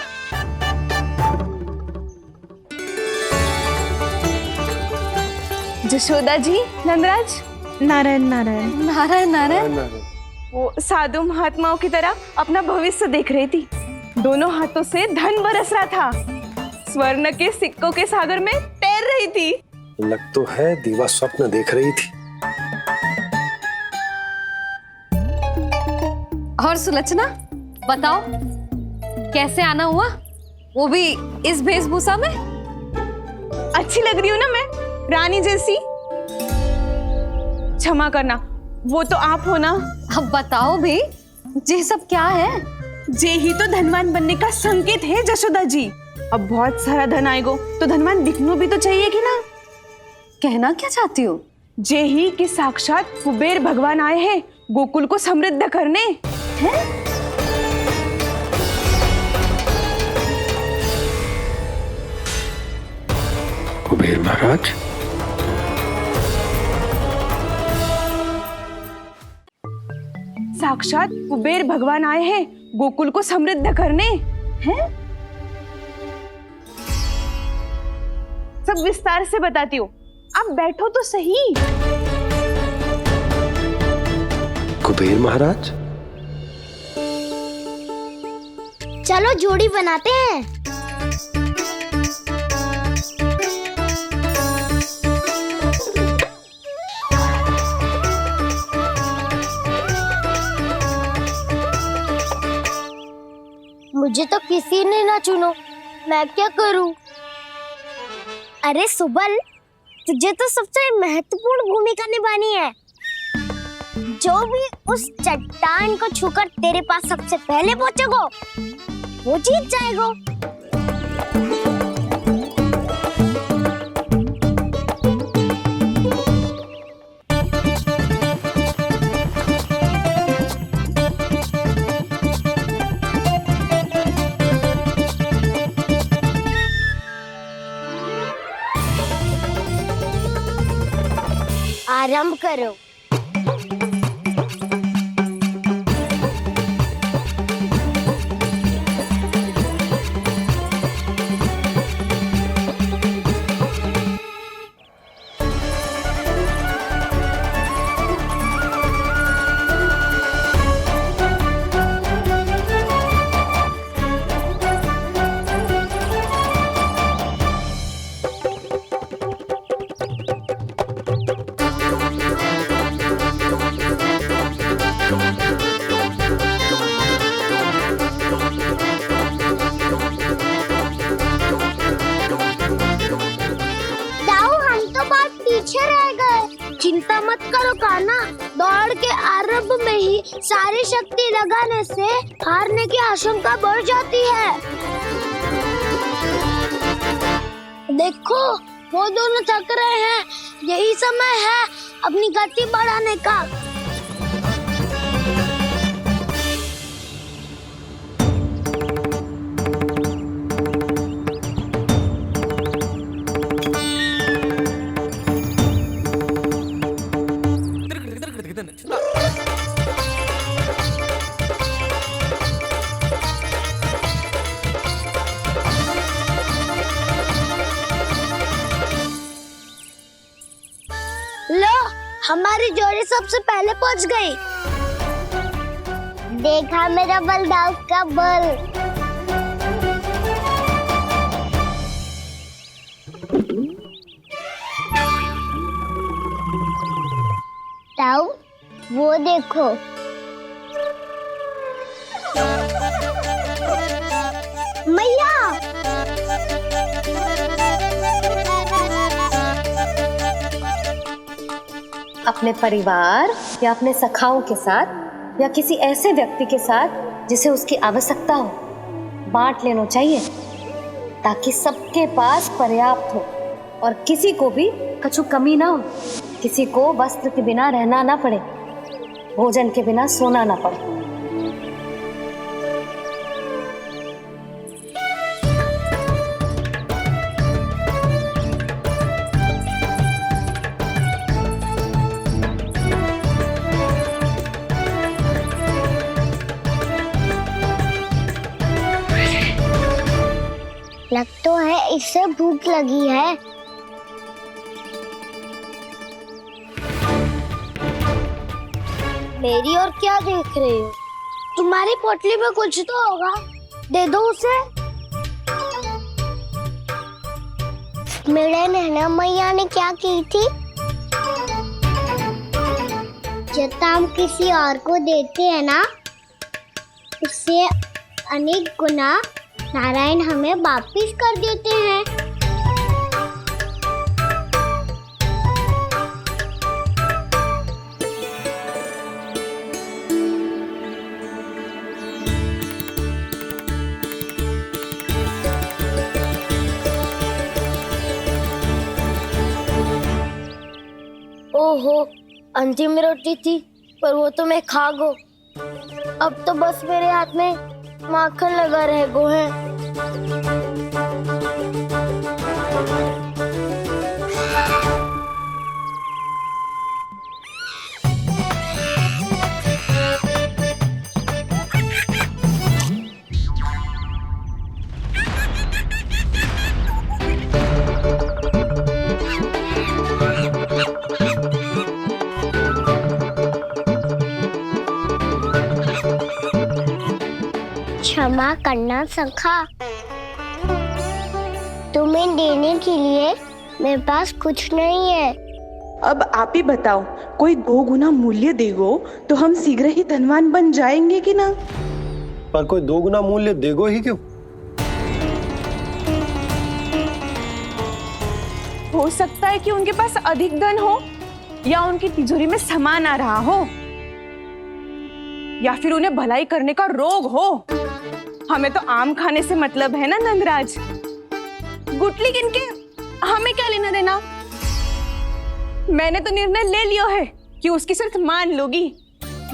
जशोदा जी, नंदराज। नारायण नारायण नारायण नारायण। वो साधु महात्माओं की तरह अपना भविष्य देख रही थी। दोनों हाथों से धन बरस रहा था। स्वर्ण के सिक्कों के सागर में तैर रही थी। लग तो है दीवा स्वप्न देख रही थी। और सुलक्षणा बताओ, कैसे आना हुआ, वो भी इस वेशभूषा में? अच्छी लग रही हूँ ना मैं, रानी जैसी? क्षमा करना, वो तो आप हो ना। अब बताओ भी, ये सब क्या है? जे ही तो धनवान बनने का संकेत है जशोदा जी। अब बहुत सारा धन आएगा तो धनवान दिखना भी तो चाहिए कि ना। कहना क्या चाहती हो? जे ही कि साक्षात कुबेर भगवान आए हैं गोकुल को समृद्ध करने। हैं? कुबेर महाराज? साक्षात कुबेर भगवान आए हैं गोकुल को समृद्ध करने। हैं? सब विस्तार से बताती हूँ, आप बैठो तो सही। कुबेर महाराज? चलो जोड़ी बनाते हैं। मुझे तो किसी ने ना चुनो, मैं क्या करूं? अरे सुबल, तुझे तो सबसे महत्वपूर्ण भूमिका निभानी है। जो भी उस चट्टान को छूकर तेरे पास सबसे पहले पहुंचेगा, वो जीत जाएगा। आरंभ करो। पीछे रह गए। चिंता मत करो कान्हा, दौड़ के आरंभ में ही सारी शक्ति लगाने से हारने की आशंका बढ़ जाती है। देखो वो दोनों थक रहे हैं, यही समय है अपनी गति बढ़ाने का। लो, हमारी जोड़ी सबसे पहले पहुंच गई। देखा मेरा बलदाव का बल। ताऊ, वो देखो। मैया, अपने परिवार या अपने सखाओं के साथ या किसी ऐसे व्यक्ति के साथ जिसे उसकी आवश्यकता हो, बांट लेना चाहिए ताकि सबके पास पर्याप्त हो और किसी को भी कछु कमी ना हो, किसी को वस्त्र के बिना रहना ना पड़े, भोजन के बिना सोना ना पड़े। लग तो है इससे भूख लगी है। मेरी और क्या देख रहे हो? तुम्हारी पोटली में कुछ तो होगा, दे दो उसे। मेरे नैना मैया ने क्या की थी? जब हम किसी और को देते हैं ना, उससे अनेक गुना नारायण हमें वापिस कर देते हैं। ओहो, अंतिम रोटी थी, पर वो तो मैं खा गो। अब तो बस मेरे हाथ में माखन लगा रह गो है। क्षमा करना सखा, तुम्हें देने के लिए मेरे पास कुछ नहीं है। अब आप ही बताओ, कोई 2 गुना मूल्य देगो तो हम शीघ्र ही धनवान बन जाएंगे कि ना? पर कोई 2 गुना मूल्य देगो ही क्यों? हो सकता है कि उनके पास अधिक धन हो, या उनकी तिजोरी में सामान आ रहा हो, या फिर उन्हें भलाई करने का रोग हो। हमें तो आम खाने से मतलब है ना नंदराज। गुटली गिन के हमें क्या लेना देना? मैंने तो निर्णय ले लिया है कि उसकी सिर्फ मान लोगी।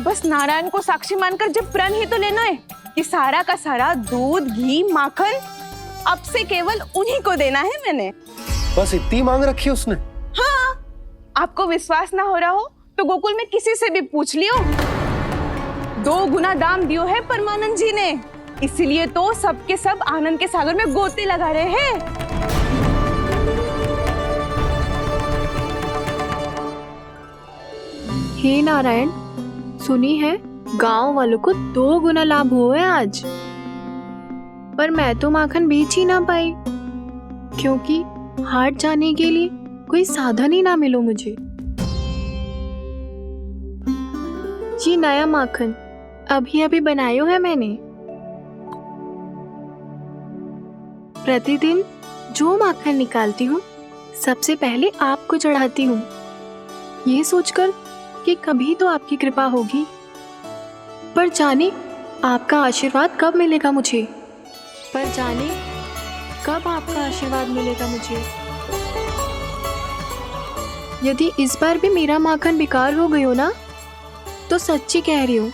बस नारायण को साक्षी मानकर जब प्रण ही तो लेना है कि सारा का सारा दूध, घी, माखन अब से केवल उन्हीं को देना है मैंने। बस इतनी मांग रखी है उसने? हाँ, आपको विश्वास ना हो रहा हो तो गोकुल में किसी से भी पूछ लियो। 2 गुना दाम दियो है परमानंद जी ने, इसीलिए तो सबके सब आनंद के सागर में गोते लगा रहे हैं। हे नारायण, सुनी है गांव वालों को 2 गुना लाभ हुआ है आज, पर मैं तो माखन बेच ही ना पाई क्योंकि हाट जाने के लिए कोई साधन ही ना मिलो मुझे। ये नया माखन अभी अभी बनायो है मैंने। प्रतिदिन जो माखन निकालती हूँ सबसे पहले आपको चढ़ाती हूँ, ये सोचकर कि कभी तो आपकी कृपा होगी। पर जाने आपका आशीर्वाद कब मिलेगा मुझे, पर जाने कब आपका आशीर्वाद मिलेगा मुझे। यदि इस बार भी मेरा माखन बेकार हो गई हो ना, तो सच्ची कह रही हूँ,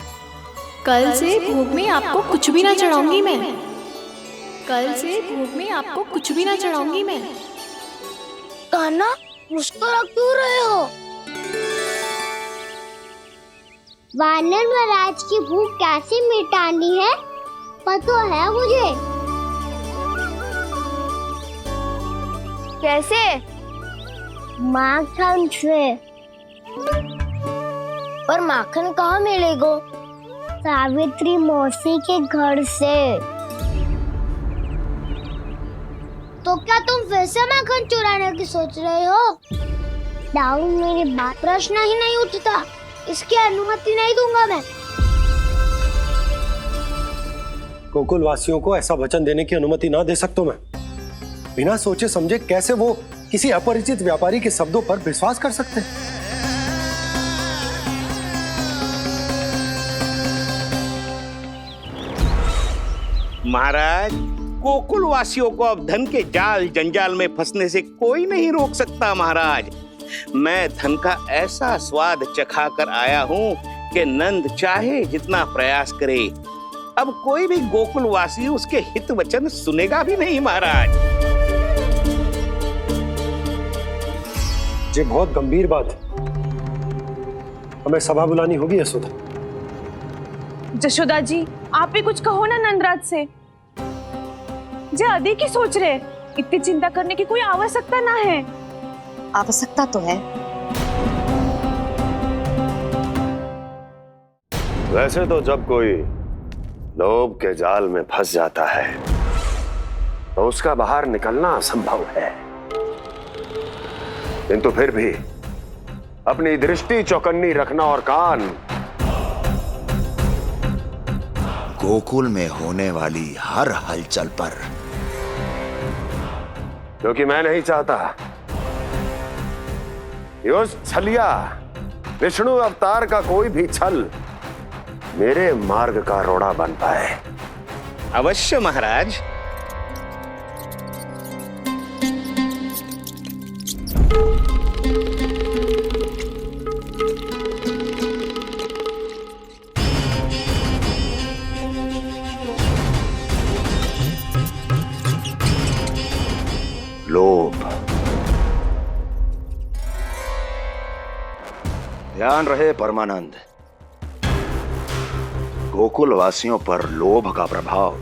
कल से भोग में आपको कुछ भी ना चढ़ाऊंगी मैं। कल से भोग में आपको कुछ भी ना चढ़ाऊंगी मैं। कान्हा, मुस्कुरा क्यों रहे हो? वानर महाराज की भूख कैसे मिटानी है पता है मुझे। कैसे? माखन से। पर माखन कहाँ मिलेगा? सावित्री मौसी के घर से। तो क्या तुम फिर से माखन चुराने की सोच रहे हो? दाऊ, मेरी बात प्रश्न ही नहीं उठता, इसकी अनुमति नहीं दूंगा मैं। गोकुल वासियों को ऐसा वचन देने की अनुमति ना दे सकता मैं। बिना सोचे समझे कैसे वो किसी अपरिचित व्यापारी के शब्दों पर विश्वास कर सकते हैं? महाराज, गोकुल वासियों को अब धन के जाल जंजाल में फंसने से कोई नहीं रोक सकता। महाराज, मैं धन का ऐसा स्वाद चखा कर आया हूँ कि नंद चाहे जितना प्रयास करे, अब कोई भी गोकुल वासी उसके हित वचन सुनेगा भी नहीं। महाराज, ये बहुत गंभीर बात है, हमें सभा बुलानी होगी यशोदा। जशोदा जी, आप भी कुछ कहो ना नंदराज से। जे अधिक ही सोच रहे, इतनी चिंता करने की कोई आवश्यकता ना है। आवश्यकता तो है। वैसे तो जब कोई लोभ के जाल में फंस जाता है तो उसका बाहर निकलना असंभव है, किंतु फिर भी अपनी दृष्टि चौकन्नी रखना और कान गोकुल में होने वाली हर हलचल पर, क्योंकि मैं नहीं चाहता कि उस छलिया विष्णु अवतार का कोई भी छल मेरे मार्ग का रोड़ा बन पाए। अवश्य महाराज। लोभ, ध्यान रहे परमानंद, गोकुल वासियों पर लोभ का प्रभाव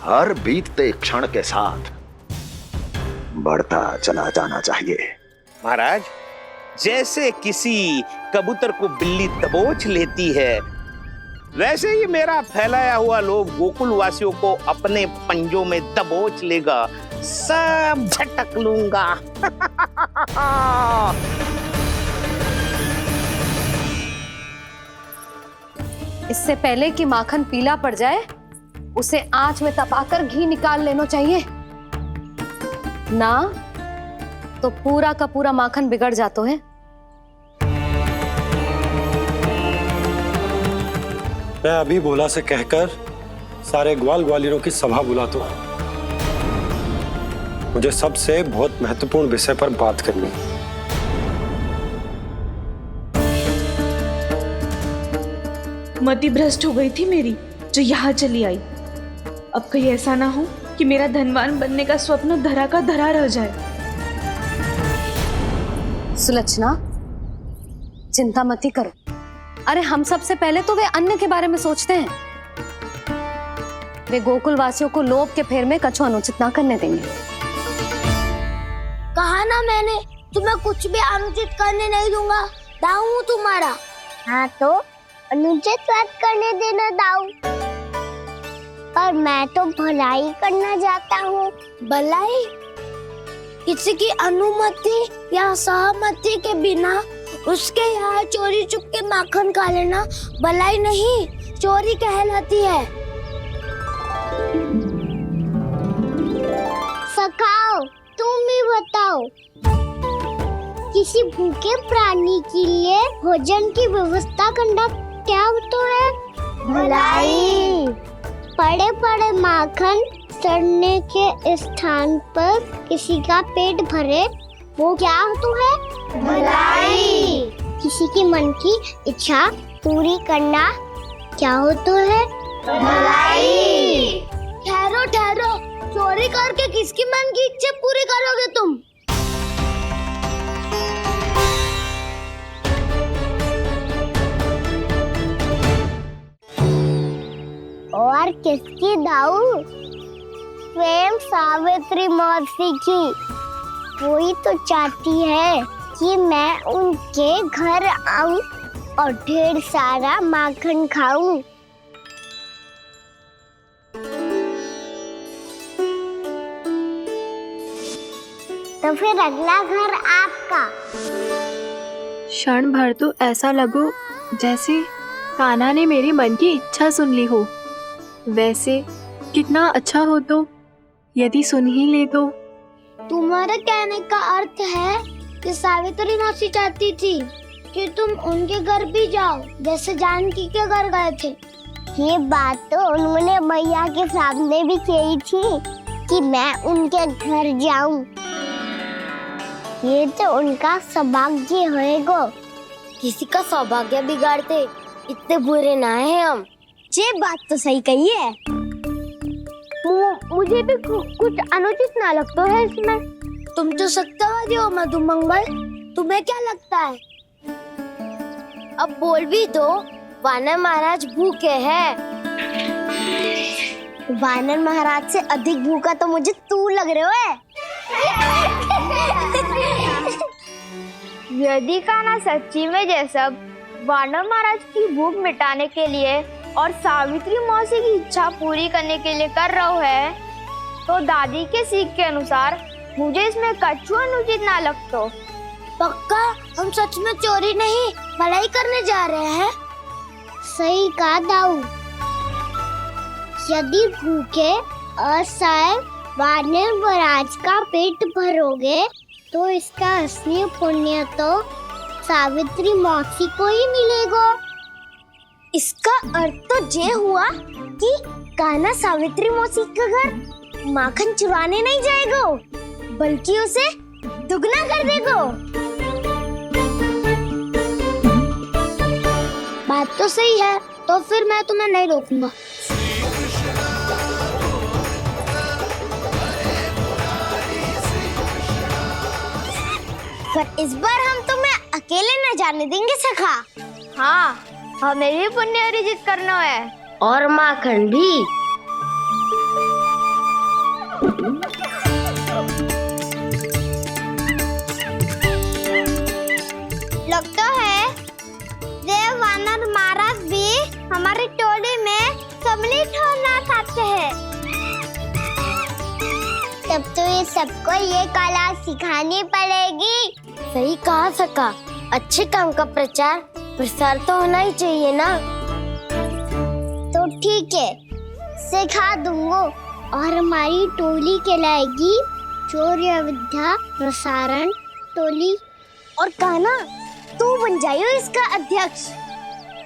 हर बीतते क्षण के साथ बढ़ता चला जाना चाहिए। महाराज, जैसे किसी कबूतर को बिल्ली दबोच लेती है, वैसे ही मेरा फैलाया हुआ लोभ गोकुल वासियों को अपने पंजों में दबोच लेगा, सब झटक लूंगा। इससे पहले कि माखन पीला पड़ जाए, उसे आंच में तपाकर घी निकाल लेना चाहिए ना, तो पूरा का पूरा माखन बिगड़ जाता है। मैं अभी भोला से कहकर सारे ग्वाल ग्वालियरों की सभा बुलाता हूं। मुझे सबसे बहुत महत्वपूर्ण विषय पर बात करनी है। मति भ्रष्ट हो गई थी मेरी, जो यहाँ चली आई। अब कहीं ऐसा ना हो कि मेरा धनवान बनने का स्वप्न धरा का धरा रह जाए। सुलक्षणा, चिंता मत ही करो। अरे हम सबसे पहले तो वे अन्न के बारे में सोचते हैं। वे गोकुल वासियों को लोभ के फेर में कछु अनुचित ना करने देंगे। कहा ना मैंने, तुम्हें कुछ भी अनुचित करने नहीं दूंगा। दाऊ हूँ तुम्हारा। हाँ तो अनुचित बात करने देना दाऊ, पर मैं तो भलाई करना चाहता हूँ। भलाई? किसी की अनुमति या सहमति के बिना उसके यहाँ चोरी चुपके माखन खा लेना भलाई नहीं, चोरी कहलाती है। सखाओ, तुम ही बताओ, किसी भूखे प्राणी के लिए भोजन की व्यवस्था करना क्या होता है? भलाई। पड़े पड़े माखन सड़ने के स्थान पर किसी का पेट भरे, वो क्या होता है? भलाई। किसी की मन की इच्छा पूरी करना क्या होता है? भलाई। ठहरो ठहरो, चोरी करके किसकी मन की इच्छा पूरी करोगे तुम? और किसकी दाऊ? स्वयं सावित्री मौसी की। वही तो चाहती है कि मैं उनके घर आऊं और ढेर सारा माखन खाऊं। तो फिर अगला घर आपका। क्षण भर तो ऐसा लगो जैसे कान्हा ने मेरे मन की इच्छा सुन ली हो। वैसे कितना अच्छा हो तो यदि सुन ही ले तो। तुम्हारे कहने का अर्थ है कि सावित्री मौसी चाहती थी कि तुम उनके घर भी जाओ, जैसे जानकी के घर गए थे। ये बात तो उन्होंने मैया के सामने भी कही थी कि मैं उनके घर जाऊं। ये तो उनका सौभाग्य होएगा। किसी का सौभाग्य बिगाड़ते इतने बुरे ना है हम। ये बात तो सही कही है। मुझे भी कुछ अनुचित ना लगता है इसमें। तुम तो सत्यवादी हो मधुमंगल, तुम्हें क्या लगता है? अब बोल भी दो, वानर महाराज भूखे हैं। वानर महाराज से अधिक भूखा तो मुझे तू लग रहे है। यदि कान्हा सच्ची में ये सब वानर महाराज की भूख मिटाने के लिए और सावित्री मौसी की इच्छा पूरी करने के लिए कर रहा है, तो दादी के सीख के अनुसार मुझे इसमें कछु अनुचित ना लगता। पक्का हम सच में चोरी नहीं भलाई करने जा रहे हैं। सही कहा दाऊ। यदि भूखे असहाय वानर महाराज का पेट भरोगे तो इसका असली पुण्य तो सावित्री मौसी को ही मिलेगा। इसका अर्थ तो ये हुआ कि कान्हा सावित्री मौसी के घर माखन चुराने नहीं जाएगा, बल्कि उसे दुगना कर देगा। बात तो सही है, तो फिर मैं तुम्हें नहीं रोकूंगा। पर इस बार हम तुम्हें अकेले न जाने देंगे सखा। हाँ, हमें भी पुण्य अर्जित करना है और माखन भी। लगता है देव वानर महाराज भी हमारी टोली में सम्मिलित होना चाहते हैं। तब तो ये सबको ये कला सिखानी पड़ेगी। सही कहा सका, अच्छे काम का प्रचार प्रसार तो होना ही चाहिए ना। तो ठीक है, सिखा दूंगा और हमारी टोली कहलाएगी चौर्य विद्या प्रसारण टोली। और कान्हा तू बन जाइयो इसका अध्यक्ष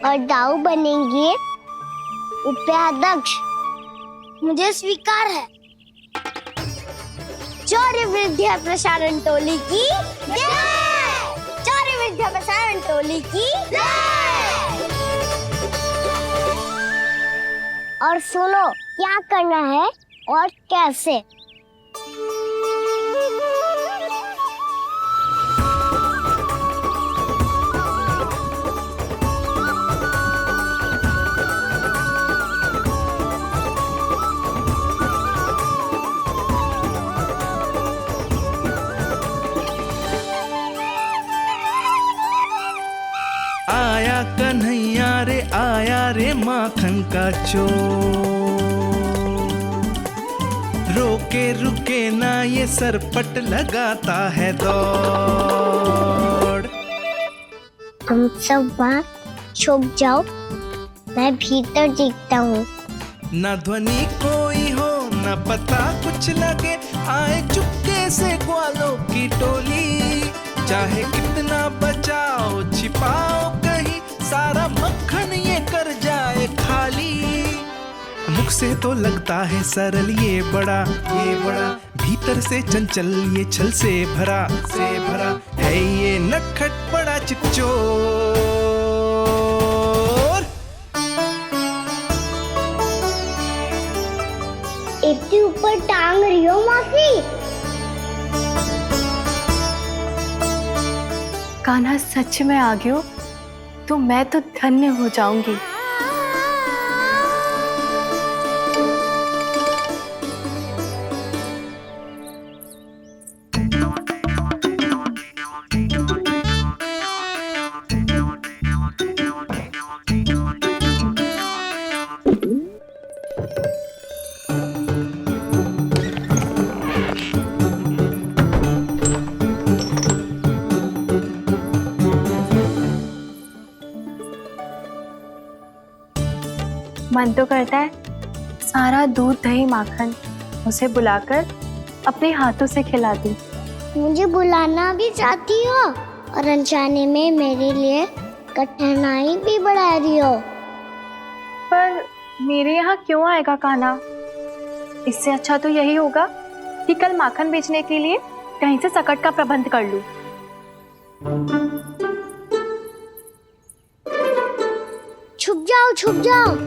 और दाऊ बनेंगे उपाध्यक्ष। मुझे स्वीकार है। चौर्य विद्या प्रसारण टोली की जय! चौर्य विद्या प्रसारण टोली की जय! और सुनो क्या करना है और कैसे। आया कन्हैया रे आया रे माखन का चोर, रोके रुके ना ये सरपट लगाता है दौड़। तुम सब वहाँ छुप जाओ, मैं भीतर देखता हूँ। न ध्वनि कोई हो न पता कुछ लगे, आए चुपके जैसे ग्वालों की टोली। चाहे कितना बचाओ छिपाओ कहीं, सारा मक्खन ये कर जाए खाली। मुख से तो लगता है सरल ये बड़ा भीतर से चंचल ये छल से भरा है ये नटखट बड़ा चिकचोर। इतनी ऊपर टांग रही हो मौसी? कान्हा सच में आ गयो तो मैं तो धन्य हो जाऊंगी। मन तो करता है सारा दूध दही माखन उसे बुलाकर अपने हाथों से खिला दूं। मुझे बुलाना भी चाहती हो और अनजाने में मेरे लिए कठिनाई भी बढ़ा रही हो। पर मेरे यहाँ क्यों आएगा कान्हा? इससे अच्छा तो यही होगा कि कल माखन बेचने के लिए कहीं से सकट का प्रबंध कर लूं। छुप जाओ छुप जाओ।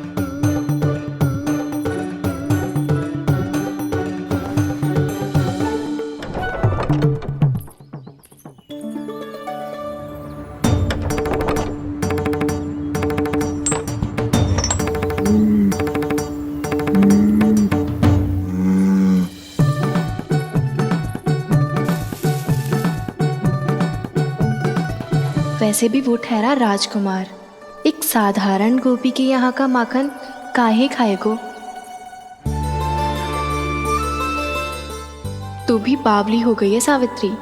वैसे भी वो ठहरा राजकुमार, एक साधारण गोपी के यहाँ का माखन काहे खाएगो। तू भी बावली हो गई है सावित्री।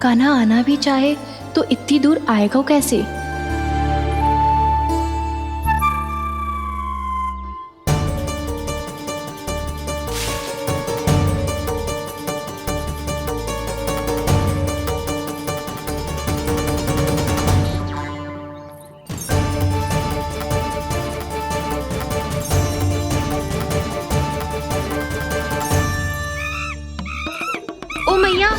कान्हा आना भी चाहे तो इतनी दूर आएगा कैसे? ओ मैया,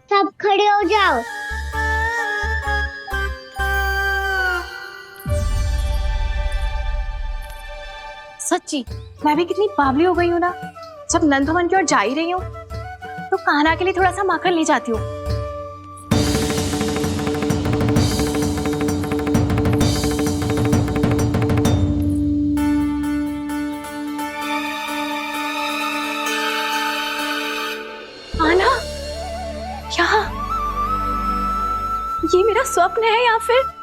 सब खड़े हो जाओ। सच्ची मैं भी कितनी बावली हो गई हूँ ना। जब नंदवन की ओर जा ही रही हूँ तो कान्हा के लिए थोड़ा सा माखन ले जाती हूँ। कान्हा, क्या ये मेरा स्वप्न है या फिर?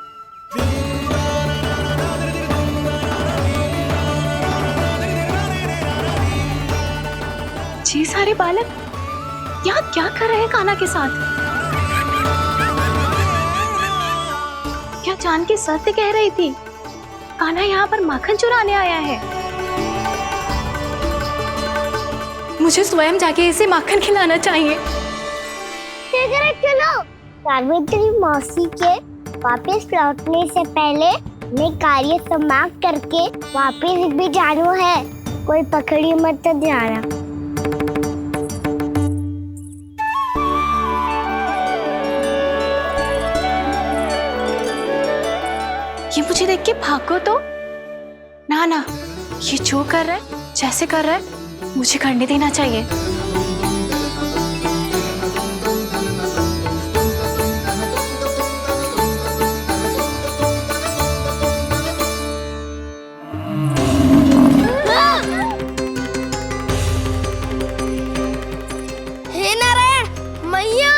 ये सारे बालक यहाँ क्या कर रहे हैं कान्हा के साथ? क्या जानकी सत्य कह रही थी? कान्हा यहाँ पर माखन चुराने आया है। मुझे स्वयं जाके इसे माखन खिलाना चाहिए। चलो, सावित्री मौसी के वापस लौटने से पहले मैं कार्य समाप्त करके वापस भी जाना है। कोई पकड़ी मत जाना। ये मुझे देख के भागो तो ना ना, ये जो कर रहा है जैसे कर रहा है मुझे करने देना चाहिए। हे नारायण मैया,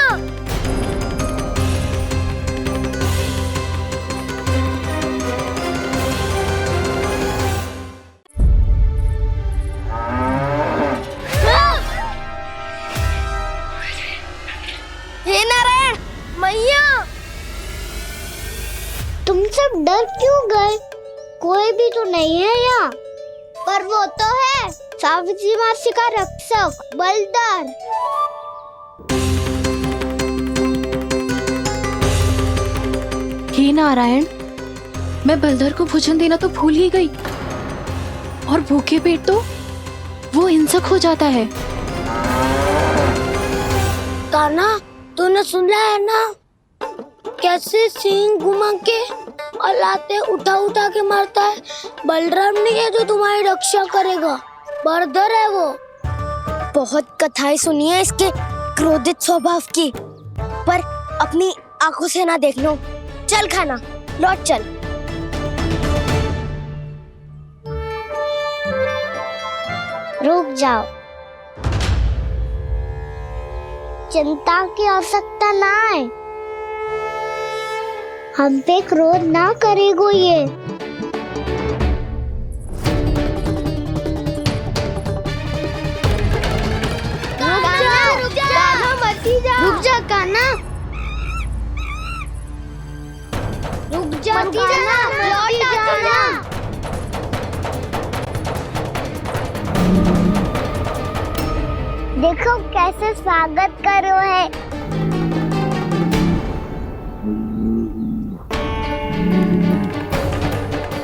नहीं है यहाँ, पर वो तो है सावित्री मासी का रक्षक बलदार। हे नारायण, मैं बलधर को भोजन देना तो भूल ही गई, और भूखे पेट तो वो हिंसक हो जाता है। कान्हा, तूने सुना है ना कैसे सींग घुमा के और लाते उठा उठा के मारता है? बलराम नहीं है जो तुम्हारी रक्षा करेगा, बलधर है वो। बहुत कथाएं सुनी है इसके क्रोधित स्वभाव की, पर अपनी आंखों से ना देख लो। चल खाना, लौट चल। रुक जाओ, चिंता की आवश्यकता ना है, हम पे क्रोध ना करेगो ये। रुक जा कान्हा, रुक जा कान्हा, लौट जाना। देखो कैसे स्वागत करो है।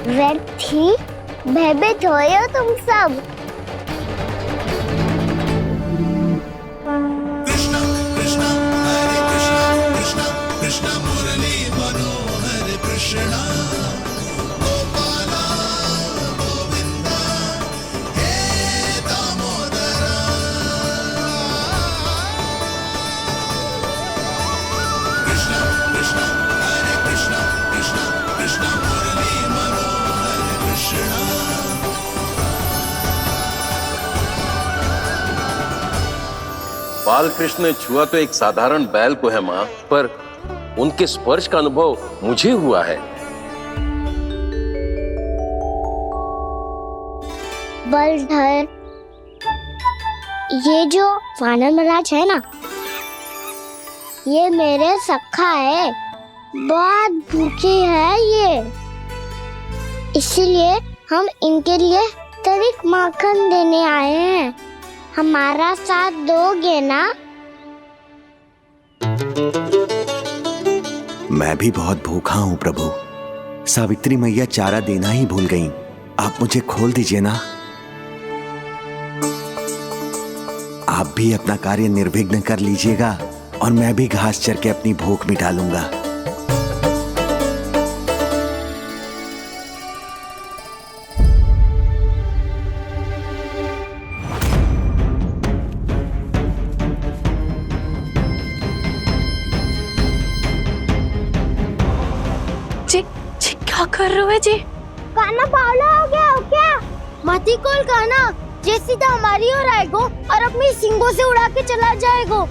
व्यर्थ ही भयभीत हो तुम सब। बाल कृष्ण ने छुआ तो एक साधारण बैल को है माँ, पर उनके स्पर्श का अनुभव मुझे हुआ है। बलधर, ये जो वानर महाराज है ना, ये मेरे सखा है, बहुत भूखे हैं ये, इसीलिए हम इनके लिए तनिक माखन देने आए हैं। हमारा साथ दोगे ना? मैं भी बहुत भूखा हूँ प्रभु। सावित्री मैया चारा देना ही भूल गईं। आप मुझे खोल दीजिए ना। आप भी अपना कार्य निर्विघ्न कर लीजिएगा और मैं भी घास चर के अपनी भूख मिटा लूंगा। क्या कर रहे हो जी? कान्हा पागल हो गया हो क्या? मती कोल कान्हा, जे सीधा हमारी ओर आएगो और अपनी सींगों से उड़ा के चला जाएगो।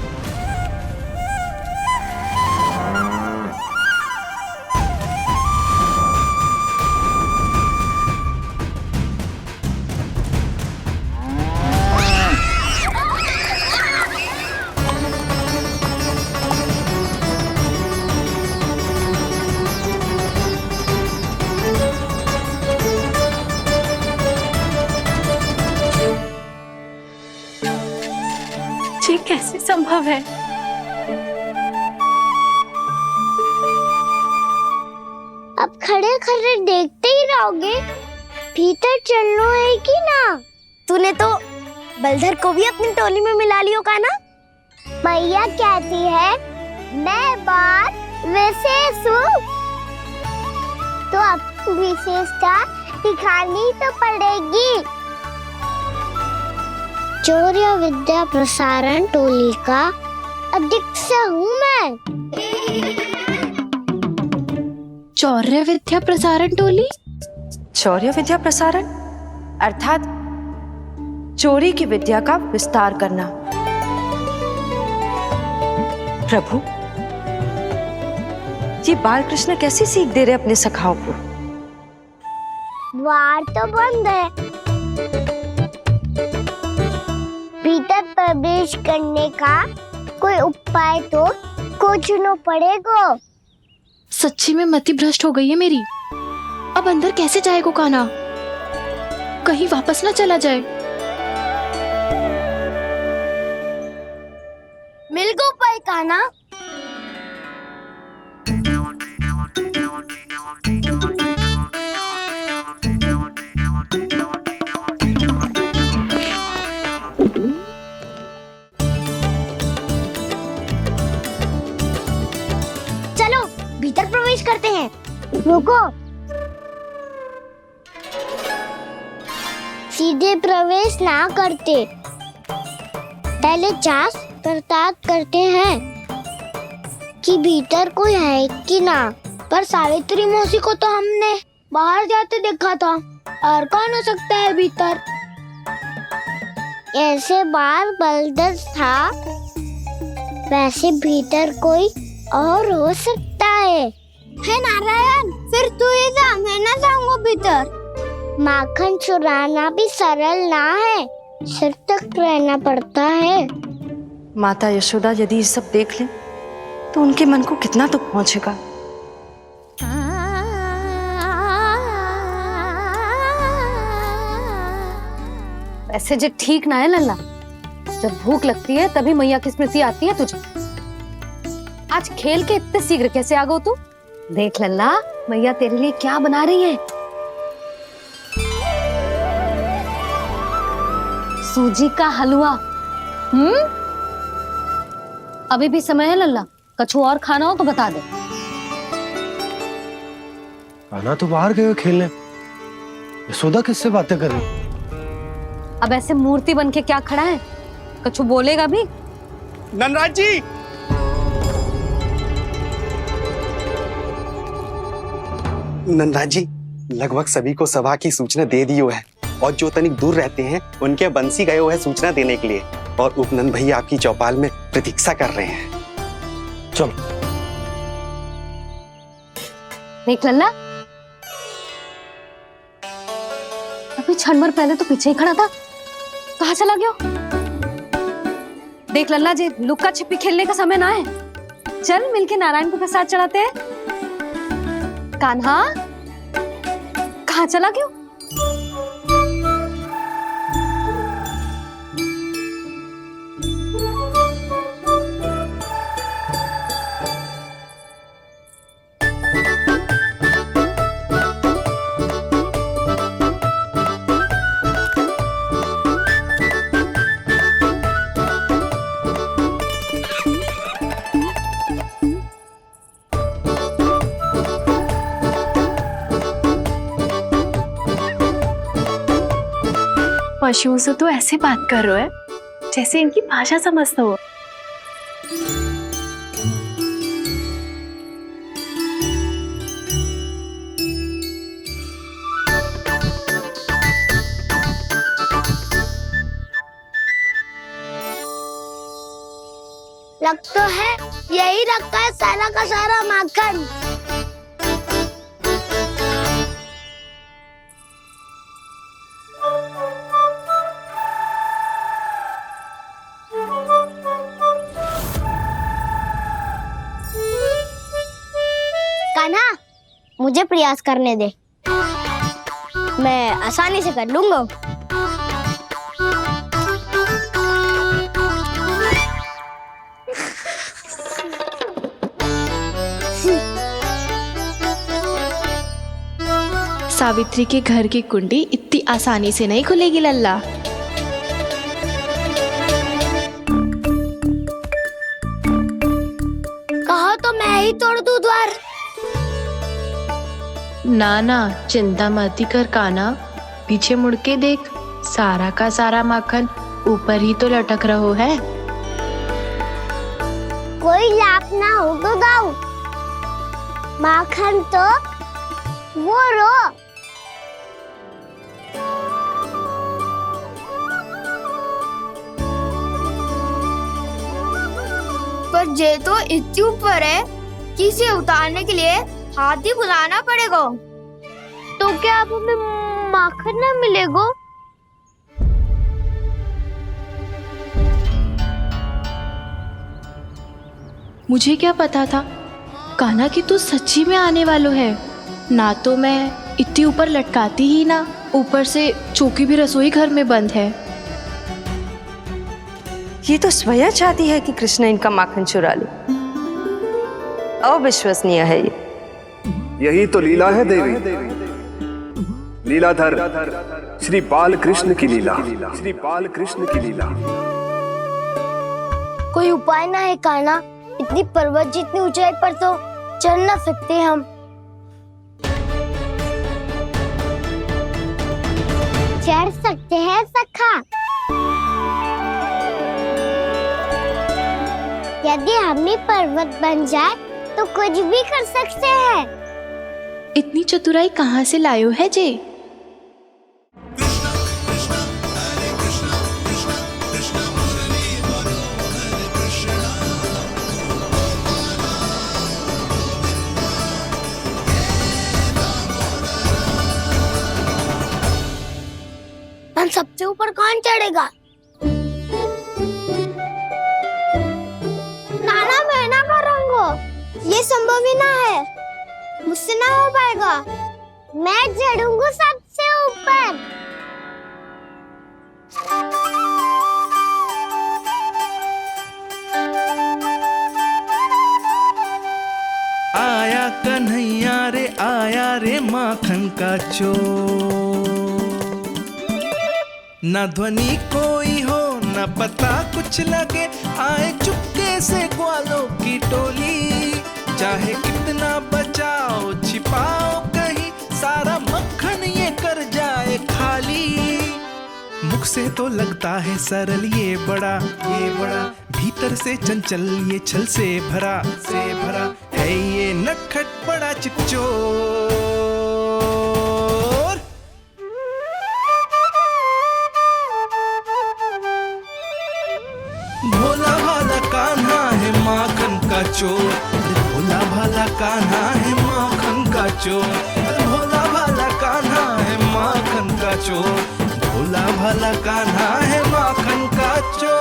ये कैसे संभव है? अब खड़े खड़े देखते ही रहोगे? भीतर चलना है कि ना? तूने तो बलधर को भी अपनी टोली में मिला लियो का ना? मैया कहती है मैं बात विशेष हूँ, तो अपनी विशेषता दिखानी तो पड़ेगी। चौर्य विद्या प्रसारण टोली का अध्यक्ष हूँ मैं। चौर्य विद्या प्रसारण टोली? चौर्य विद्या प्रसारण अर्थात चोरी की विद्या का विस्तार करना। प्रभु, ये बाल कृष्ण कैसी सीख दे रहे अपने सखाओं को? द्वार तो बंद है, भीतर प्रवेश करने का कोई उपाय तो खोजना पड़ेगा। सच्ची में मति भ्रष्ट हो गई है मेरी। अब अंदर कैसे जाएगा कान्हा? कहीं वापस ना चला जाए। मिल गो पाई काना। चलो भीतर प्रवेश करते हैं। रुको, सीधे प्रवेश ना करते, पहले जांच पड़ताल करते हैं कि भीतर कोई है कि ना। पर सावित्री मौसी को तो हमने बाहर जाते देखा था, और कौन हो सकता है भीतर? ऐसे बार बलदर था, वैसे भीतर कोई और हो सकता है नारायण, फिर तू ही जा, मैं ना जाऊंगा भीतर। माखन चुराना भी सरल ना है, सिर तक रहना पड़ता है। माता यशोदा यदि ये सब देख ले तो उनके मन को कितना दुख पहुंचेगा। ऐसे जो ठीक ना है लल्ला, जब भूख लगती है तभी मैया की स्मृति आती है तुझे। आज खेल के इतने शीघ्र कैसे आ गो तू? देख लल्ला, मैया तेरे लिए क्या बना रही है। सूजी का हलवा। अभी भी समय है लल्ला, कछु और खाना हो तो बता दे। कान्हा तो बाहर गए हो खेलने, यशोदा किससे बातें कर रही? अब ऐसे मूर्ति बन के क्या खड़ा है, कछु बोलेगा भी? ननराज जी, नंदा जी, लगभग सभी को सभा की सूचना दे दी है, और जो तनिक दूर रहते हैं उनके बंसी गए हुए सूचना देने के लिए, और उपनंद भैया आपकी चौपाल में प्रतीक्षा कर रहे हैं। चलो। देख लल्ला, अभी क्षण भर पहले तो पीछे ही खड़ा था, कहाँ चला गया? देख लल्ला जी, लुक्का छिपी खेलने का समय ना है, चल मिलके नारायण को प्रसाद चढ़ाते हैं। कान्हा, कहाँ चला गया? पशुओं से तो ऐसे बात कर रहे हो जैसे इनकी भाषा समझते हो। लग तो है यही रखा है सारा का सारा माखन। कान्हा, मुझे प्रयास करने दे, मैं आसानी से कर लूंगा। सावित्री के घर की कुंडी इतनी आसानी से नहीं खुलेगी लल्ला। कहा तो मैं ही तोड़ दूं द्वार। ना ना, चिंता मत कर कान्हा, पीछे मुड़ के देख, सारा का सारा माखन ऊपर ही तो लटक रहो है। कोई लाभ ना होगा गाँव, माखन तो वो रो। पर जे तो इतनी ऊपर है कि इसे उतारने के लिए हाथी बुलाना पड़ेगा। तो क्या अब हमें माखन ना मिलेगा? मुझे क्या पता था कान्हा कि तू सच्ची में आने वालो है, ना तो मैं इतनी ऊपर लटकाती ही ना। ऊपर से चौकी भी रसोई घर में बंद है। ये तो स्वयं चाहती है कि कृष्ण इनका माखन चुरा ले। अविश्वसनीय है ये। यही तो लीला है देवी, लीलाधर श्री बाल कृष्ण की लीला, श्री बाल कृष्ण की लीला। कोई उपाय ना है कान्हा? इतनी पर्वत जितनी ऊंचाई पर तो चढ़ ना सकते हम। चढ़ सकते हैं सखा, यदि हम भी पर्वत बन जाए तो कुछ भी कर सकते हैं। इतनी चतुराई कहाँ से लायो है जे? हम सबसे ऊपर कौन चढ़ेगा? नाना मैं ना करूँगा, ये संभव ही ना है, मुझसे ना हो पाएगा। मैं चढ़ूंगा सबसे ऊपर। आया कन्हैया रे आया रे माखन का चोर, न ध्वनि कोई हो न पता कुछ लगे, आए चुपके से ग्वालों की टोली, चाहे कितना बचाओ छिपाओ कहीं, सारा मक्खन ये कर जाए खाली। मुख से तो लगता है सरल ये बड़ा भीतर से चंचल ये छल से भरा है ये नटखट बड़ा चिकचोर। भोला भाला कान्हा है माखन का चोर, भोला भाला कान्हा है माखन का चोर, भोला भाला कान्हा है माखन का चोर, भोला भाला कान्हा है माखन का चोर।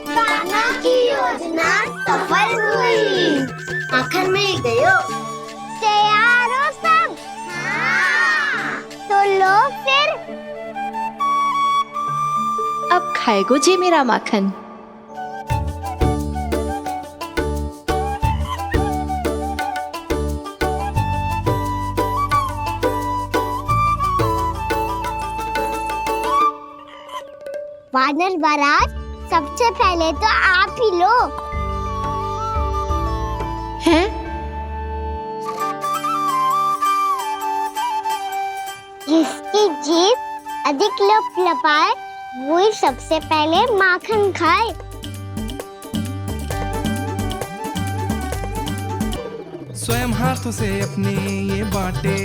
कान्हा की योजना सफल हुई, माखन मिल गयो। तैयार हो सब? हाँ। तो लो फिर। अब खाएगो जे मेरा माखन। वानर महाराज, सबसे पहले तो आप ही लो। हैं? जिसकी जीभ अधिक लपलपाए वही सबसे पहले माखन खाए। स्वयं हाथों से अपने ये बांटे,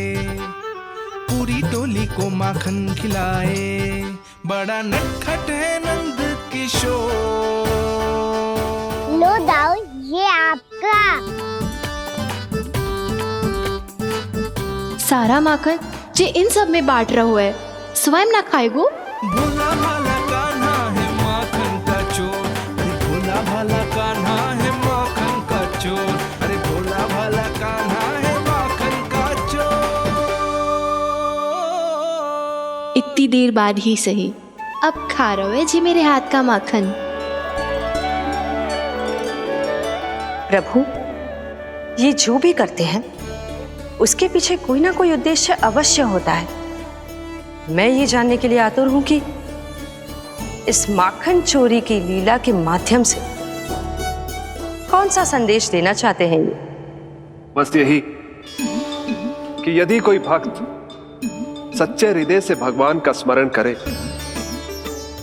पूरी टोली को माखन खिलाए, बड़ा नटखट है नंद किशोर। लो दाऊ, ये आपका। सारा माखन जे इन सब में बांट रहो है, स्वयं ना खाएगो? भोला भाला कान्हा है माखन का चोर, अरे भोला भाला कान्हा है माखन का चोर, अरे भोला भाला कान्हा है माखन का चोर। इतनी देर बाद ही सही, अब खा रहो है जी मेरे हाथ का माखन। प्रभु, ये जो भी करते हैं उसके पीछे कोई ना कोई उद्देश्य अवश्य होता है। मैं ये जानने के लिए आतुर हूं कि इस माखन चोरी की लीला के माध्यम से कौन सा संदेश देना चाहते हैं ये? बस यही कि यदि कोई भक्त सच्चे हृदय से भगवान का स्मरण करे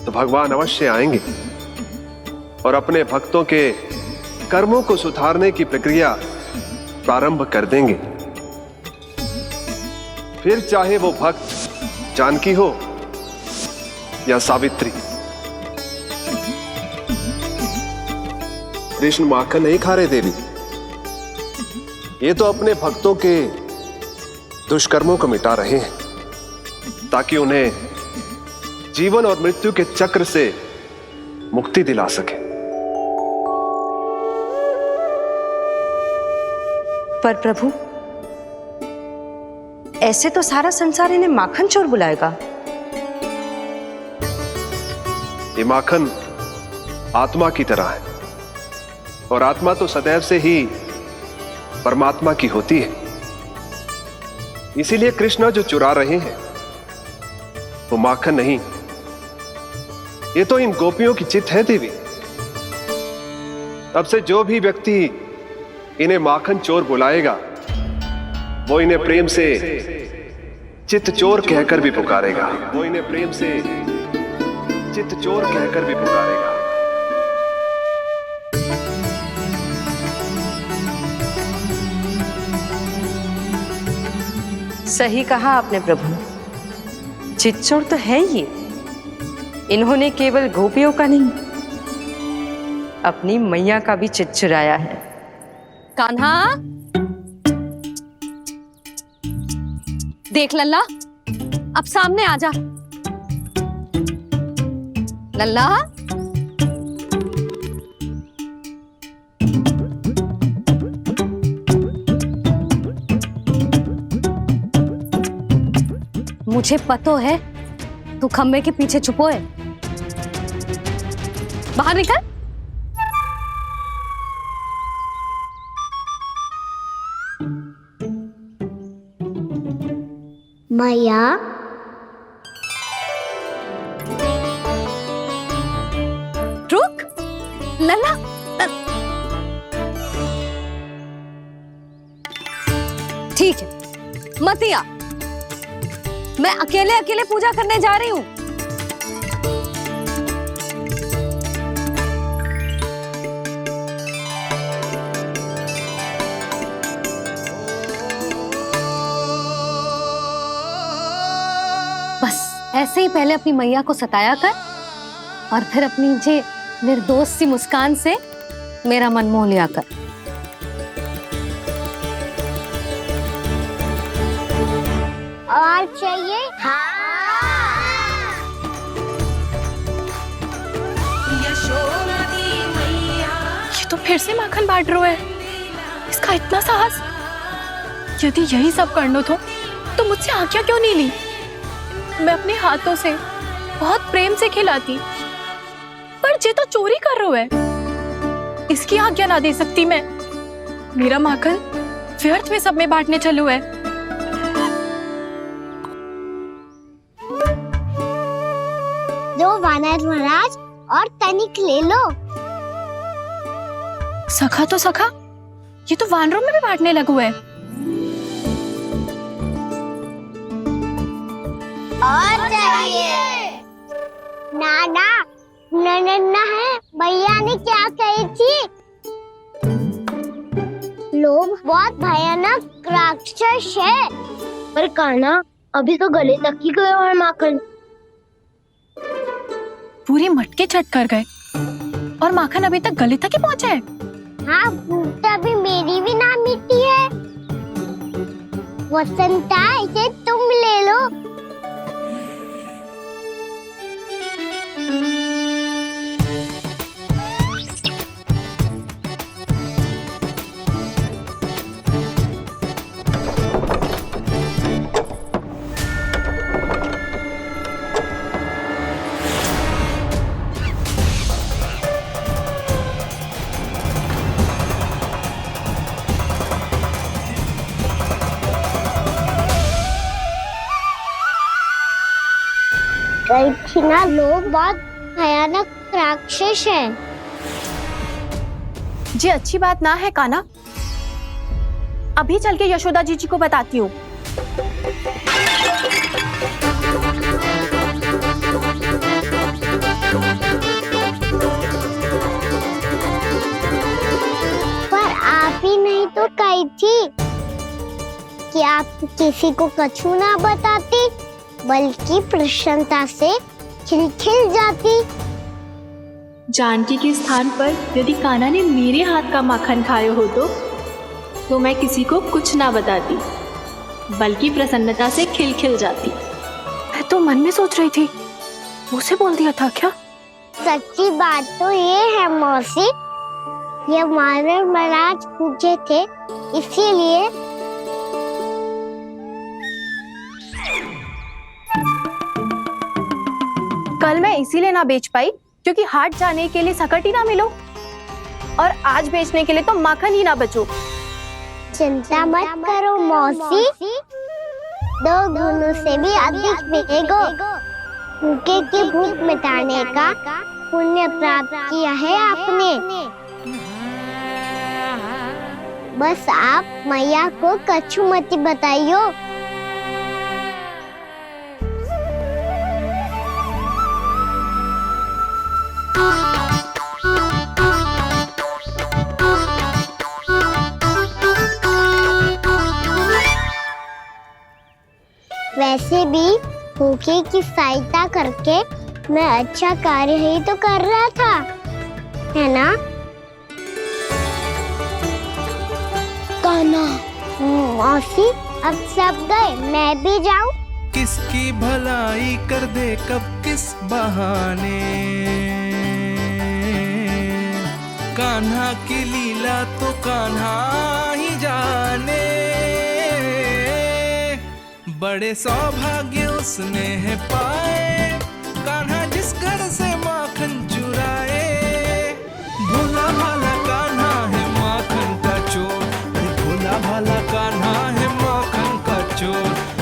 तो भगवान अवश्य आएंगे और अपने भक्तों के कर्मों को सुधारने की प्रक्रिया प्रारंभ कर देंगे। फिर चाहे वो भक्त जानकी हो या सावित्री। कृष्ण माखन नहीं खा रहे देवी, ये तो अपने भक्तों के दुष्कर्मों को मिटा रहे हैं ताकि उन्हें जीवन और मृत्यु के चक्र से मुक्ति दिला सके। पर प्रभु, ऐसे तो सारा संसार इन्हें माखन चोर बुलाएगा। ये माखन आत्मा की तरह है और आत्मा तो सदैव से ही परमात्मा की होती है। इसीलिए कृष्ण जो चुरा रहे हैं वो माखन नहीं, ये तो इन गोपियों की चित्त है देवी। अब से जो भी व्यक्ति इन्हें माखन चोर बुलाएगा वो इन्हें प्रेम से चित्त चोर कहकर भी पुकारेगा। वो इन्हें प्रेम से चित्त चोर कहकर भी पुकारेगा। सही कहा आपने प्रभु, चित्त चोर तो है ये। इन्होंने केवल गोपियों का नहीं, अपनी मैया का भी चित्त चुराया है। कान्हा, देख लल्ला, अब सामने आ जा। लल्ला, मुझे पतो है तू खम्बे के पीछे छुपो है। बाहर निकल। मैया, रुक लल्ला, ठीक है मत आ, मैं अकेले अकेले पूजा करने जा रही हूँ। बस ऐसे ही पहले अपनी मैया को सताया कर और फिर अपनी जे निर्दोष सी मुस्कान से मेरा मन मोह लिया कर। और चाहिए? ये तो फिर से माखन बांट रहा है। इसका इतना साहस। यदि यही सब करना तो मुझसे आज्ञा क्यों नहीं ली? मैं अपने हाथों से बहुत प्रेम से खिलाती, पर ये तो चोरी कर रहा है। इसकी आज्ञा ना दे सकती मैं। मेरा माखन व्यर्थ में सब में बांटने चलू है। दो वानर महाराज और तनिक ले लो। सखा तो सखा, ये तो वानरों में भी बांटने लगू है। और चाहिए? नाना, नन्ना है, भैया ने क्या कही थी? लोभ बहुत भयानक राक्षस है। पर कान्हा, अभी तो गले तक ही गया है माखन। पूरी मटके चट कर गए और माखन अभी तक गले तक ही पहुंचा है। हाँ, भूख अभी मेरी भी ना मिटी है। वसंता, इसे तुम ले लो। ना, लोग बहुत भयानक राक्षस है। जी अच्छी बात ना है कान्हा। अभी चल के यशोदा जी को बताती हूँ। पर आप ही नहीं तो कही थी कि आप किसी को कछु ना बताती, बल्कि प्रसन्नता से खिलखिल जाती। जानकी के स्थान पर यदि कान्हा ने मेरे हाथ का माखन खाया हो तो मैं किसी को कुछ ना बताती, बल्कि प्रसन्नता से खिलखिल जाती। मैं तो मन में सोच रही थी, मुझसे बोल दिया था क्या? सच्ची बात तो ये है मौसी, ये वानर महाराज पूछे थे इसीलिए कल मैं इसीलिए ना बेच पाई क्योंकि हाट जाने के लिए सकट ही ना मिलो, और आज बेचने के लिए तो माखन ही ना बचो। चिंता मत करो मौसी, 2 गुनों से भी अधिक मिलेगा। भूखे की भूख मिटाने का पुण्य प्राप्त किया है आपने। बस आप मैया को कछुमती बताइयो। वैसे भी भूखे की सहायता करके मैं अच्छा कार्य ही तो कर रहा था, है ना? कान्हा, मौसी अब सब गए, मैं भी जाऊं? किसकी भलाई कर दे कब किस बहाने, कान्हा की लीला तो कान्हा ही जाने। बड़े सौभाग्य उसने है पाए, कान्हा जिस घर से माखन चुराए। भोला भाला कान्हा है माखन का चोर, भोला भाला कान्हा है माखन का चोर।